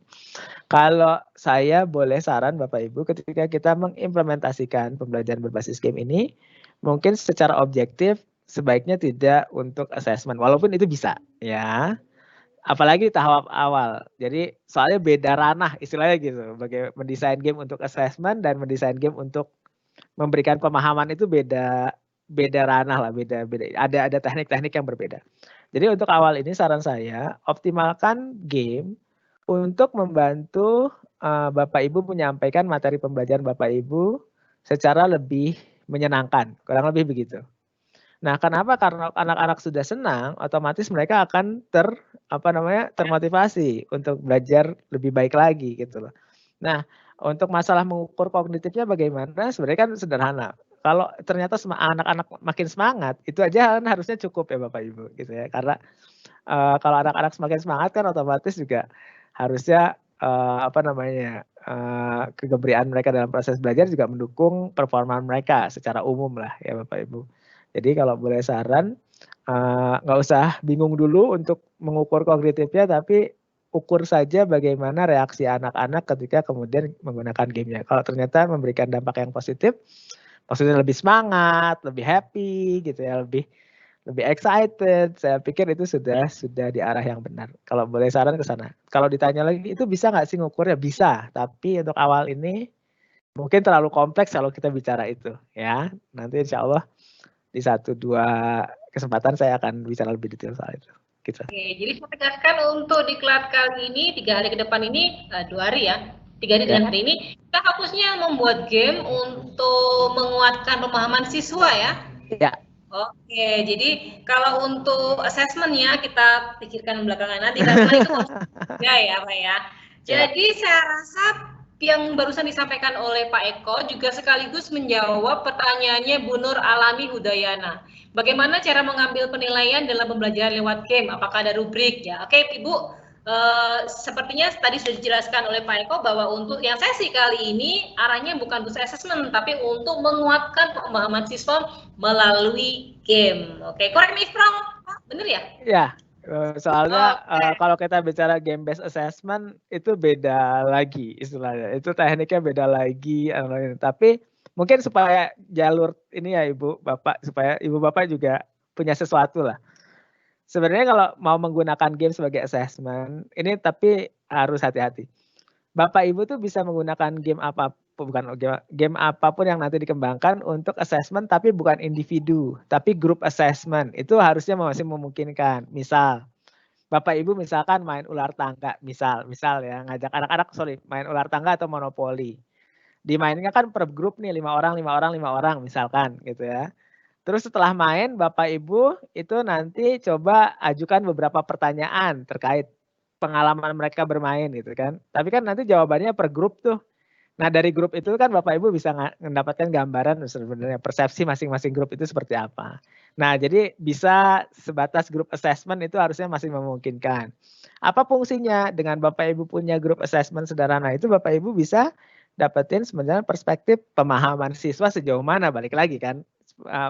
Kalau saya boleh saran Bapak Ibu, ketika kita mengimplementasikan pembelajaran berbasis game ini, mungkin secara objektif sebaiknya tidak untuk assessment, walaupun itu bisa ya. Apalagi di tahap awal. Jadi soalnya beda ranah istilahnya gitu. Bagaimana mendesain game untuk assessment dan mendesain game untuk memberikan pemahaman itu beda ranah lah, beda. Ada teknik-teknik yang berbeda. Jadi untuk awal ini saran saya optimalkan game untuk membantu Bapak Ibu menyampaikan materi pembelajaran Bapak Ibu secara lebih menyenangkan, kurang lebih begitu. Nah, kenapa? Karena anak-anak sudah senang, otomatis mereka akan termotivasi untuk belajar lebih baik lagi gitu loh. Nah, untuk masalah mengukur kognitifnya bagaimana? Sebenarnya kan sederhana. Kalau ternyata anak-anak makin semangat, itu aja kan harusnya cukup ya Bapak Ibu gitu ya. Karena kalau anak-anak semakin semangat kan otomatis juga harusnya kegebrian mereka dalam proses belajar juga mendukung performa mereka secara umum lah ya Bapak Ibu. Jadi kalau boleh saran, nggak usah bingung dulu untuk mengukur kognitifnya, tapi ukur saja bagaimana reaksi anak-anak ketika kemudian menggunakan gamenya. Kalau ternyata memberikan dampak yang positif, maksudnya lebih semangat, lebih happy gitu ya, lebih excited. Saya pikir itu sudah di arah yang benar. Kalau boleh saran ke sana. Kalau ditanya lagi, itu bisa nggak sih ngukurnya? Bisa, tapi untuk awal ini mungkin terlalu kompleks kalau kita bicara itu. Ya, nanti insya Allah di 1-2 kesempatan saya akan bicara lebih detail soal itu. Gitu. Oke, jadi saya tegaskan untuk diklat kali ini, 3 hari ke depan ini, 2 hari ya, 3 hari dengan hari ini, kita fokusnya membuat game untuk menguatkan pemahaman siswa ya. Ya. Oke, jadi kalau untuk assessment-nya kita pikirkan belakangan nanti, karena itu ya Pak ya. Jadi saya rasa yang barusan disampaikan oleh Pak Eko juga sekaligus menjawab pertanyaannya Bu Nur Alami Hudayana. Bagaimana cara mengambil penilaian dalam pembelajaran lewat game? Apakah ada rubrik ya? Oke, Ibu. Sepertinya tadi sudah dijelaskan oleh Pak Eko bahwa untuk yang sesi kali ini arahnya bukan untuk assessment, tapi untuk menguatkan pemahaman siswa melalui game. Oke, correct me if wrong, Pak? Benar ya? Ya. Soalnya kalau kita bicara game based assessment itu beda lagi istilahnya. Itu tekniknya beda lagi. Tapi mungkin supaya jalur ini ya Ibu Bapak, supaya Ibu Bapak juga punya sesuatu lah. Sebenarnya kalau mau menggunakan game sebagai assessment, ini tapi harus hati-hati. Bapak Ibu tuh bisa menggunakan game apapun yang nanti dikembangkan untuk assessment, tapi bukan individu, tapi group assessment. Itu harusnya masih memungkinkan. Misal, Bapak Ibu misalkan main ular tangga, misal ya, ngajak anak-anak main ular tangga atau monopoli. Dimainnya kan per grup nih, 5 orang misalkan gitu ya. Terus setelah main, Bapak Ibu itu nanti coba ajukan beberapa pertanyaan terkait pengalaman mereka bermain gitu kan. Tapi kan nanti jawabannya per grup tuh. Nah dari grup itu kan Bapak Ibu bisa mendapatkan gambaran sebenarnya persepsi masing-masing grup itu seperti apa. Nah jadi bisa sebatas grup assessment itu harusnya masih memungkinkan. Apa fungsinya? Dengan Bapak Ibu punya grup assessment sederhana itu Bapak Ibu bisa dapetin sebenarnya perspektif pemahaman siswa sejauh mana, balik lagi kan.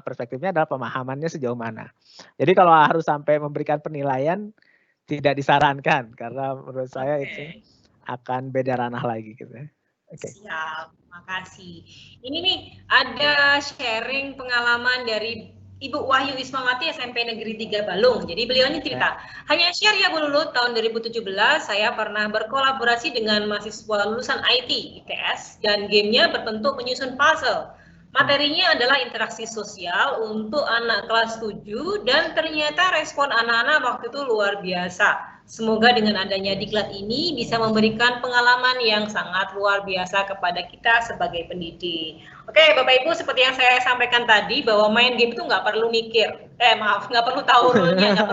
Perspektifnya adalah pemahamannya sejauh mana. Jadi kalau harus sampai memberikan penilaian tidak disarankan karena menurut saya itu akan beda ranah lagi gitu ya. Siap, makasih. Ini nih ada sharing pengalaman dari Ibu Wahyu Ismawati SMP Negeri 3 Balung. Jadi beliau ini cerita, hanya share ya Bu Lulu, tahun 2017 saya pernah berkolaborasi dengan mahasiswa lulusan IT, ITS, dan gamenya berbentuk menyusun puzzle. Materinya adalah interaksi sosial untuk anak kelas 7 dan ternyata respon anak-anak waktu itu luar biasa. Semoga dengan adanya diklat ini bisa memberikan pengalaman yang sangat luar biasa kepada kita sebagai pendidik. Oke, Bapak Ibu, seperti yang saya sampaikan tadi bahwa main game itu nggak perlu mikir, nggak perlu tahu rule-nya, nggak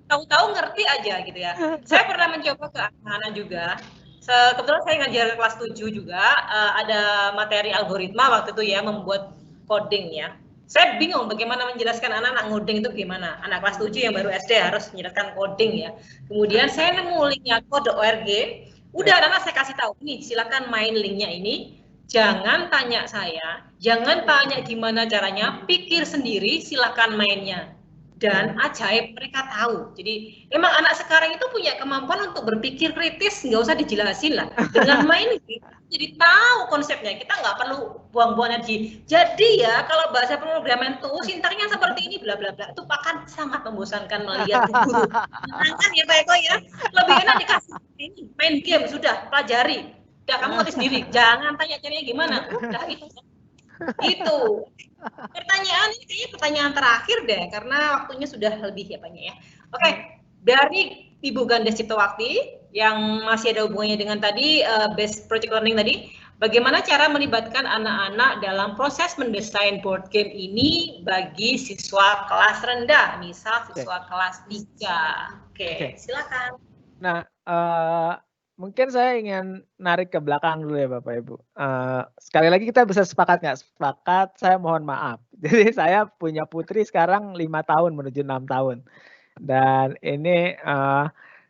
perlu tahu ngerti aja gitu ya. Saya pernah mencoba ke anak-anak juga. Kebetulan saya ngajar kelas 7 juga, ada materi algoritma waktu itu ya, membuat coding ya. Saya bingung bagaimana menjelaskan anak-anak ngoding itu gimana. Anak kelas 7 yang baru SD harus menjelaskan coding ya. Kemudian saya nemu linknya code.org, udah anak saya kasih tahu, nih silakan main linknya ini, jangan tanya saya, jangan tanya gimana caranya, pikir sendiri, silakan mainnya. Dan ajaib mereka tahu. Jadi emang anak sekarang itu punya kemampuan untuk berpikir kritis, nggak usah dijelasin lah. Dengan main jadi tahu konsepnya. Kita nggak perlu buang-buang energi. Jadi ya kalau bahasa pemrograman tuh sintaknya seperti ini bla bla bla itu akan sangat membosankan melihat guru. Menangkan ya Pak Eko ya. Lebih enak dikasih ini main game sudah pelajari. Udah kamu ngerti sendiri. Jangan tanya caranya gimana. Udah itu. Itu. Pertanyaan ini kayaknya pertanyaan terakhir deh, karena waktunya sudah lebih ya Pak ya. Oke, dari Ibu Gandes Ciptowakti yang masih ada hubungannya dengan tadi base project learning tadi, bagaimana cara melibatkan anak-anak dalam proses mendesain board game ini bagi siswa kelas rendah, misal siswa kelas 3. Oke, silakan. Nah, mungkin saya ingin narik ke belakang dulu ya Bapak Ibu. Sekali lagi kita bisa sepakat nggak? Sepakat, saya mohon maaf. Jadi saya punya putri sekarang 5 tahun menuju 6 tahun. Dan ini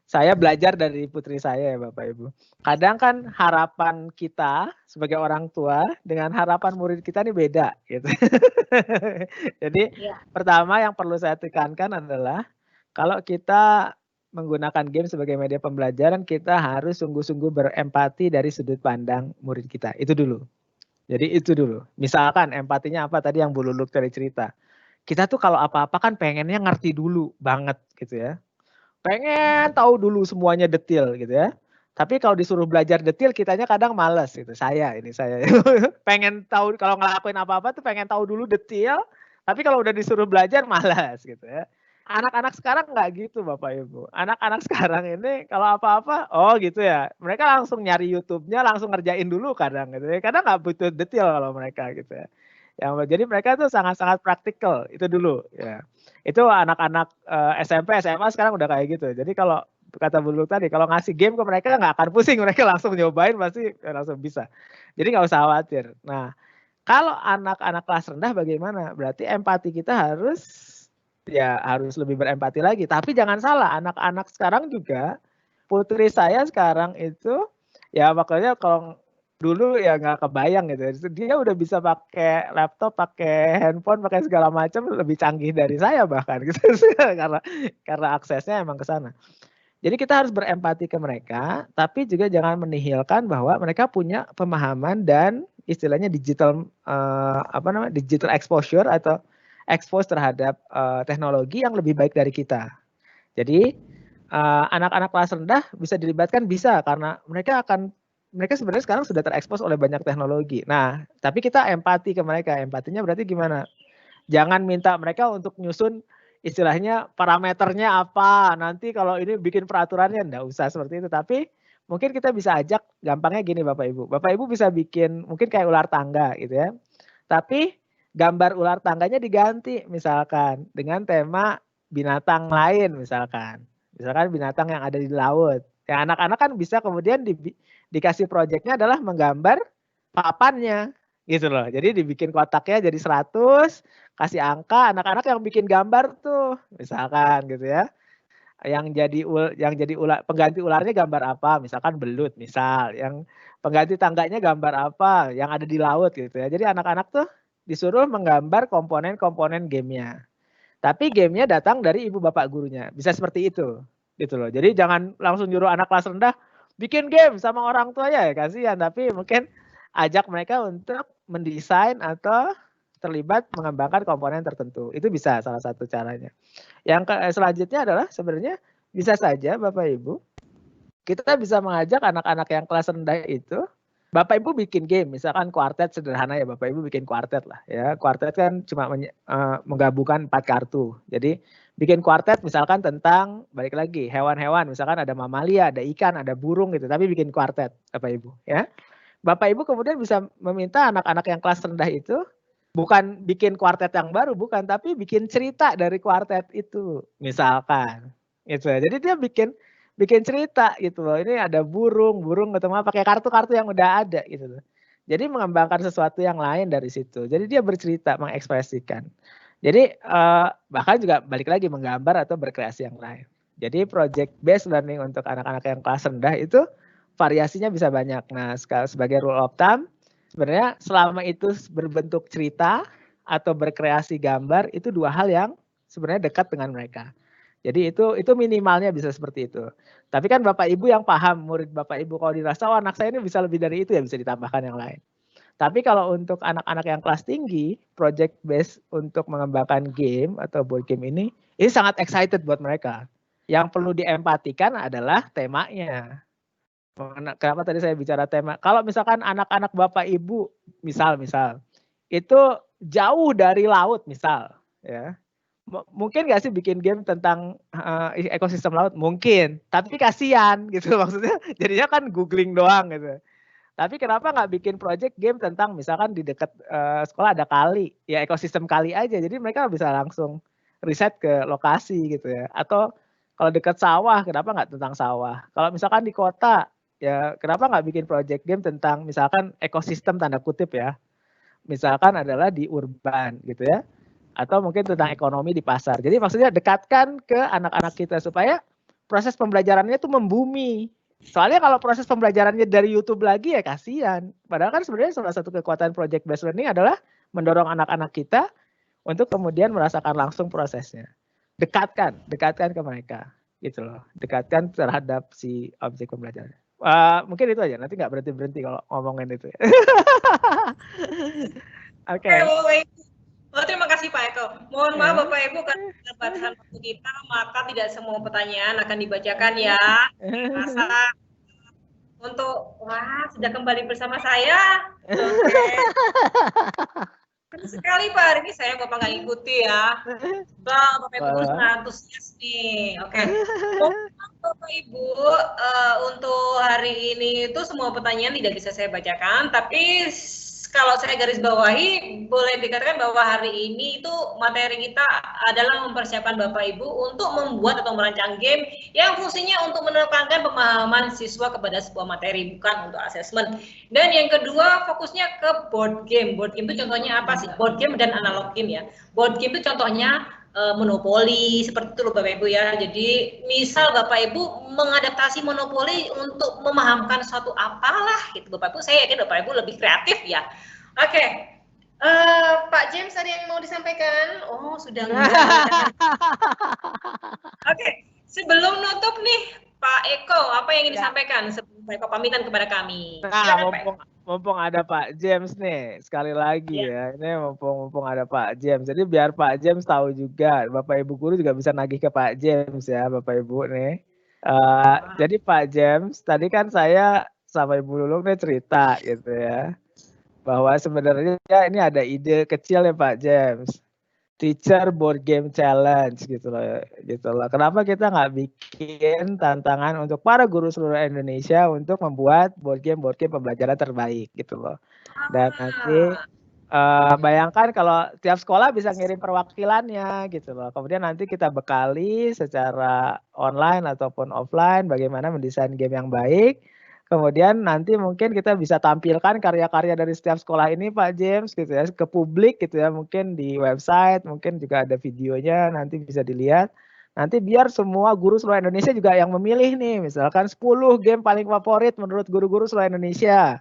saya belajar dari putri saya ya Bapak Ibu. Kadang kan harapan kita sebagai orang tua dengan harapan murid kita ini beda gitu. Jadi pertama yang perlu saya tekankan adalah kalau kita menggunakan game sebagai media pembelajaran, kita harus sungguh-sungguh berempati dari sudut pandang murid kita. Itu dulu. Jadi itu dulu. Misalkan empatinya apa tadi yang Bu Luluk tadi cerita. kita tuh kalau apa-apa kan pengennya ngerti dulu banget gitu ya. Pengen tahu dulu semuanya detail gitu ya. Tapi kalau disuruh belajar detail kitanya kadang malas gitu. Saya pengen tahu kalau ngelakuin apa-apa tuh pengen tahu dulu detail. Tapi kalau udah disuruh belajar malas gitu ya. Anak-anak sekarang nggak gitu Bapak Ibu. Anak-anak sekarang ini kalau apa-apa, oh gitu ya. Mereka langsung nyari YouTube-nya, langsung ngerjain dulu kadang gitu ya. Kadang nggak butuh detail kalau mereka gitu ya. Jadi mereka tuh sangat-sangat praktikal itu dulu ya. Itu anak-anak SMP, SMA sekarang udah kayak gitu. Jadi kalau kata Bu Lulu tadi, kalau ngasih game ke mereka nggak akan pusing, mereka langsung nyobain pasti langsung bisa. Jadi nggak usah khawatir. Nah, kalau anak-anak kelas rendah bagaimana? Berarti empati kita harus lebih berempati lagi. Tapi jangan salah, anak-anak sekarang juga, putri saya sekarang itu, ya makanya kalau dulu ya nggak kebayang gitu. Dia udah bisa pakai laptop, pakai handphone, pakai segala macam lebih canggih dari saya bahkan gitu. karena aksesnya emang ke sana. Jadi kita harus berempati ke mereka, tapi juga jangan menihilkan bahwa mereka punya pemahaman dan istilahnya digital digital exposure atau expose terhadap teknologi yang lebih baik dari kita. Jadi anak-anak kelas rendah bisa dilibatkan bisa karena mereka sebenarnya sekarang sudah terekspos oleh banyak teknologi. Nah, tapi kita empati ke mereka. Empatinya berarti gimana? Jangan minta mereka untuk nyusun istilahnya parameternya apa, nanti kalau ini bikin peraturannya, enggak usah seperti itu. Tapi mungkin kita bisa ajak, gampangnya gini Bapak Ibu. Bapak Ibu bisa bikin mungkin kayak ular tangga gitu ya. Tapi gambar ular tangganya diganti misalkan dengan tema binatang lain misalkan. Misalkan binatang yang ada di laut. Ya anak-anak kan bisa kemudian dikasih proyeknya adalah menggambar papannya gitu loh. Jadi dibikin kotaknya jadi 100, kasih angka, anak-anak yang bikin gambar tuh misalkan gitu ya. Yang jadi pengganti ularnya gambar apa? Misalkan belut misal. Yang pengganti tangganya gambar apa? Yang ada di laut gitu ya. Jadi anak-anak tuh disuruh menggambar komponen-komponen gamenya. Tapi gamenya datang dari ibu bapak gurunya. Bisa seperti itu. Gitu loh. Jadi jangan langsung nyuruh anak kelas rendah bikin game sama orang tuanya ya kasihan. Tapi mungkin ajak mereka untuk mendesain atau terlibat mengembangkan komponen tertentu. Itu bisa salah satu caranya. Yang selanjutnya adalah sebenarnya bisa saja Bapak Ibu, kita bisa mengajak anak-anak yang kelas rendah itu, Bapak Ibu bikin game, misalkan kuartet sederhana ya Bapak Ibu bikin kuartet lah ya. Kuartet kan cuma menggabungkan 4 kartu. Jadi bikin kuartet misalkan tentang balik lagi hewan-hewan, misalkan ada mamalia, ada ikan, ada burung gitu, tapi bikin kuartet Bapak Ibu ya. Bapak Ibu kemudian bisa meminta anak-anak yang kelas rendah itu bukan bikin kuartet yang baru, bukan, tapi bikin cerita dari kuartet itu, misalkan. Gitu. Jadi dia bikin cerita gitu loh. Ini ada burung ketemu pakai kartu-kartu yang udah ada gitu loh. Jadi mengembangkan sesuatu yang lain dari situ. Jadi dia bercerita, mengekspresikan. Jadi bahkan juga balik lagi menggambar atau berkreasi yang lain. Jadi project based learning untuk anak-anak yang kelas rendah itu variasinya bisa banyak. Nah, sebagai rule of thumb, sebenarnya selama itu berbentuk cerita atau berkreasi gambar, itu 2 hal yang sebenarnya dekat dengan mereka. Jadi itu minimalnya bisa seperti itu. Tapi kan Bapak Ibu yang paham, murid Bapak Ibu kalau dirasa, oh anak saya ini bisa lebih dari itu ya bisa ditambahkan yang lain. Tapi kalau untuk anak-anak yang kelas tinggi, project based untuk mengembangkan game atau board game ini sangat excited buat mereka. Yang perlu diempatikan adalah temanya. Kenapa tadi saya bicara tema? Kalau misalkan anak-anak Bapak Ibu, misal itu jauh dari laut misal, ya. Mungkin nggak sih bikin game tentang ekosistem laut? Mungkin, tapi kasihan gitu maksudnya. Jadinya kan googling doang gitu. Tapi kenapa nggak bikin project game tentang misalkan di dekat sekolah ada kali, ya ekosistem kali aja. Jadi mereka bisa langsung riset ke lokasi gitu ya. Atau kalau dekat sawah, kenapa nggak tentang sawah? Kalau misalkan di kota, ya kenapa nggak bikin project game tentang misalkan ekosistem tanda kutip ya. Misalkan adalah di urban gitu ya. Atau mungkin tentang ekonomi di pasar. Jadi maksudnya dekatkan ke anak-anak kita supaya proses pembelajarannya itu membumi. Soalnya kalau proses pembelajarannya dari YouTube lagi ya kasihan. Padahal kan sebenarnya salah satu kekuatan project based learning adalah mendorong anak-anak kita untuk kemudian merasakan langsung prosesnya. Dekatkan ke mereka gitu loh. Dekatkan terhadap si objek pembelajaran. Mungkin itu aja. Nanti nggak berhenti kalau ngomongin itu. Oke. Oh, terima kasih Pak Eko. Mohon maaf Bapak Ibu karena keterbatasan waktu kita, maka tidak semua pertanyaan akan dibacakan ya. Masa untuk sudah kembali bersama saya. Oke. Senang sekali Pak, hari ini saya Bapak nggak ikuti ya. Bapak Ibu terus antusias nih. Oke. Bapak Ibu, untuk hari ini itu semua pertanyaan tidak bisa saya bacakan, tapi kalau saya garis bawahi, boleh dikatakan bahwa hari ini itu materi kita adalah mempersiapkan Bapak Ibu untuk membuat atau merancang game yang fungsinya untuk menekankan pemahaman siswa kepada sebuah materi, bukan untuk asesmen. Dan yang kedua, fokusnya ke board game. Board game itu contohnya apa sih? Board game dan analog game ya. Board game itu contohnya monopoli, seperti itu loh Bapak Ibu ya. Jadi misal Bapak Ibu mengadaptasi monopoli untuk memahamkan suatu apalah gitu Bapak Ibu, saya yakin Bapak Ibu lebih kreatif ya. Oke. Pak James ada yang mau disampaikan? Oh, sudah enggak. Oke, sebelum nutup nih Pak Eko, apa yang ingin disampaikan sebelum Pak Eko pamitan kepada kami? Nah, mumpung ada Pak James nih, sekali lagi ya, ini mumpung ada Pak James. Jadi biar Pak James tahu juga, Bapak Ibu guru juga bisa nagih ke Pak James ya, Bapak Ibu nih. Jadi Pak James, tadi kan saya sama Ibu Lulung nih cerita gitu ya, bahwa sebenarnya ini ada ide kecil ya Pak James. Teacher Board Game Challenge gitu loh. Kenapa kita nggak bikin tantangan untuk para guru seluruh Indonesia untuk membuat board game pembelajaran terbaik gitu loh. Dan nanti bayangkan kalau tiap sekolah bisa ngirim perwakilannya gitu loh. Kemudian nanti kita bekali secara online ataupun offline bagaimana mendesain game yang baik. Kemudian nanti mungkin kita bisa tampilkan karya-karya dari setiap sekolah ini Pak James gitu ya ke publik gitu ya, mungkin di website, mungkin juga ada videonya nanti bisa dilihat. Nanti biar semua guru seluruh Indonesia juga yang memilih nih, misalkan 10 game paling favorit menurut guru-guru seluruh Indonesia.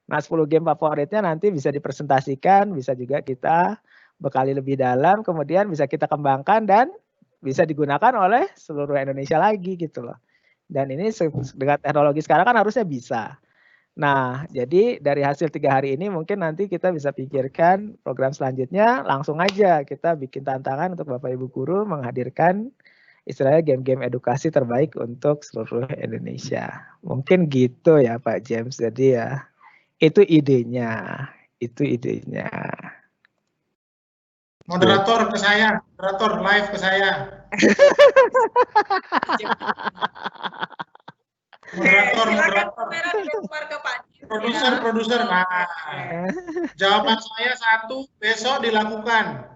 Nah 10 game favoritnya nanti bisa dipresentasikan, bisa juga kita bekali lebih dalam, kemudian bisa kita kembangkan dan bisa digunakan oleh seluruh Indonesia lagi gitu loh. Dan ini dengan teknologi sekarang kan harusnya bisa. Nah, jadi dari hasil 3 hari ini mungkin nanti kita bisa pikirkan program selanjutnya, langsung aja kita bikin tantangan untuk Bapak Ibu guru menghadirkan istilahnya game-game edukasi terbaik untuk seluruh Indonesia. Mungkin gitu ya Pak James. Jadi ya itu idenya. Moderator ke saya, moderator live ke saya. Moderator. Produser. Nah, jawaban saya 1, besok dilakukan.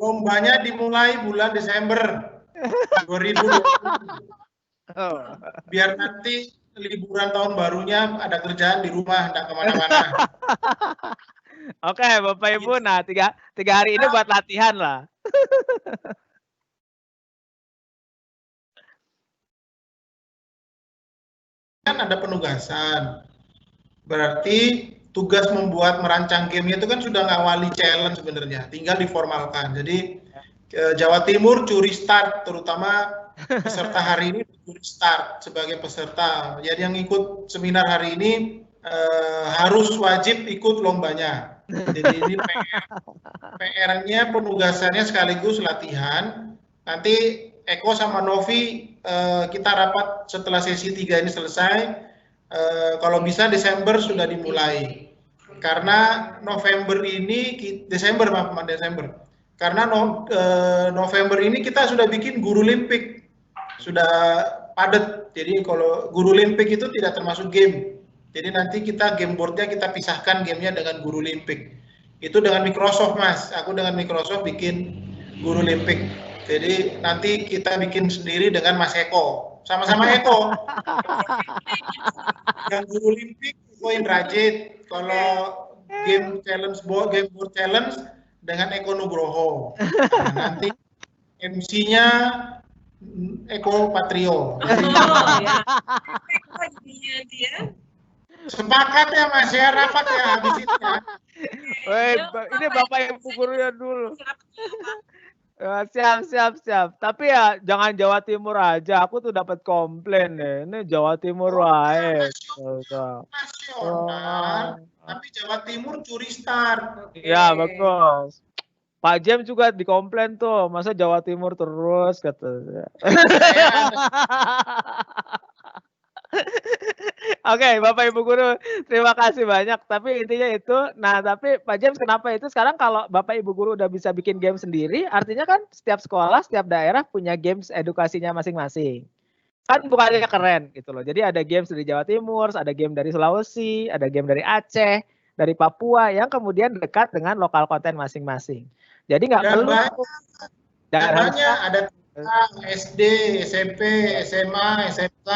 Lombanya dimulai bulan Desember 2020. Biar nanti liburan tahun barunya ada kerjaan di rumah, enggak kemana-mana. Oke, Bapak Ibu, nah 3 hari ini buat latihan lah. Kan ada penugasan. Berarti tugas merancang game itu kan sudah ngawali challenge sebenarnya, tinggal diformalkan. Jadi Jawa Timur curi start, terutama peserta hari ini curi start sebagai peserta. Jadi yang ikut seminar hari ini harus wajib ikut lombanya. Jadi ini PR-nya penugasannya sekaligus latihan. Nanti Eko sama Novi kita rapat setelah sesi 3 ini selesai. Kalau bisa Desember sudah dimulai. Karena Desember. Karena November ini kita sudah bikin guru Olimpik. Sudah padat. Jadi kalau guru Olimpik itu tidak termasuk game. Jadi nanti kita game boardnya kita pisahkan gamenya dengan guru Olimpik. Itu dengan Microsoft Mas. Aku dengan Microsoft bikin guru Olimpik. Jadi nanti kita bikin sendiri dengan Mas Eko. Sama-sama Eko. Yang guru Olimpik Eko Indrajit. Kalau game board challenge dengan Eko Nugroho. Nah, nanti MC-nya Eko Patrio. Sepakat ya Mas ya, rapat ya habis itu ya. Ini Bapak Ibu gurunya dulu. Siap, siap, siap. Tapi ya jangan Jawa Timur aja. Aku tuh dapat komplain nih. Ini Jawa Timur Oh, wae. nasional, tapi Jawa Timur curi start. Iya, bagus. Pak Jem juga dikomplain tuh, masa Jawa Timur terus katanya. Oke, Bapak Ibu Guru, terima kasih banyak. Tapi intinya itu, nah tapi Pak James kenapa itu sekarang kalau Bapak Ibu Guru udah bisa bikin game sendiri, artinya kan setiap sekolah, setiap daerah punya games edukasinya masing-masing. Kan bukannya keren gitu loh. Jadi ada games dari Jawa Timur, ada game dari Sulawesi, ada game dari Aceh, dari Papua yang kemudian dekat dengan lokal konten masing-masing. Jadi nggak perlu banyak ada SD, SMP, SMA, SMK,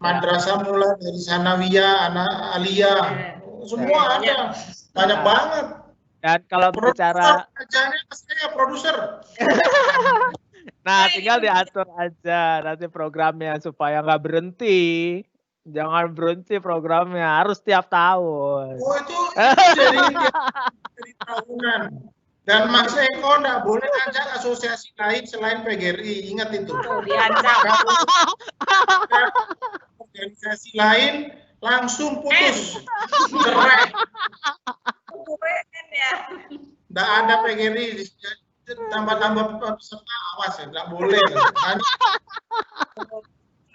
madrasah mulai dari sanawiyah, aliyah, semua ada, banyak banget. Dan kalau bicara saya produser. Nah, tinggal diatur aja nanti programnya supaya nggak berhenti. Jangan berhenti programnya, harus tiap tahun. Oh, itu dari tahunan. Dan Mas Eko nggak boleh ngajak asosiasi lain selain PGRI, ingat itu. Oh, diajak. Organisasi lain langsung putus, cerai. Nggak ada PGRI, tambah-tambah peserta, awas ya, nggak boleh.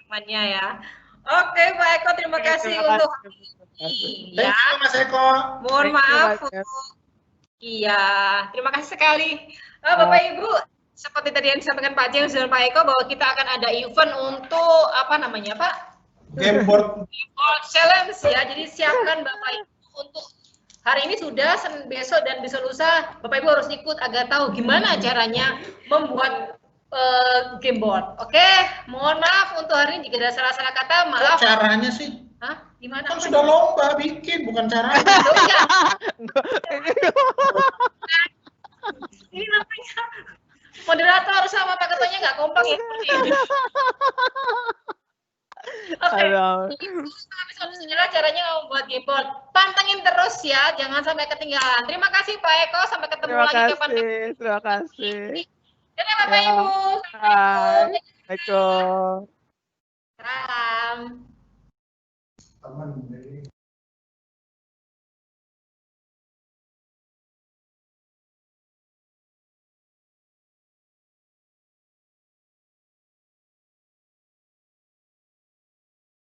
Temannya ya. Oke, Pak Eko, terima kasih untuk ya, Mas Eko. Mohon maaf. Iya, terima kasih sekali. Bapak Ibu, seperti tadi yang disampaikan Pak James dan Pak Eko bahwa kita akan ada event untuk apa namanya, Pak? Game board challenge ya. Jadi siapkan Bapak Ibu untuk hari ini sudah, besok dan besok lusa Bapak Ibu harus ikut agar tahu gimana caranya membuat game board. Oke, mohon maaf untuk hari ini jika ada salah-salah kata, maaf. Caranya sih? Hah? Gimana? Kan sudah lomba bikin, bukan caranya. Ini namanya moderator sama Pak Ketuanya nggak kompak ya. Oke, inilah caranya membuat game board. Pantengin terus ya, jangan sampai ketinggalan. Terima kasih Pak Eko, sampai ketemu lagi kapan. Terima kasih. Dadah Bapak Ibu. Assalamualaikum. Salam.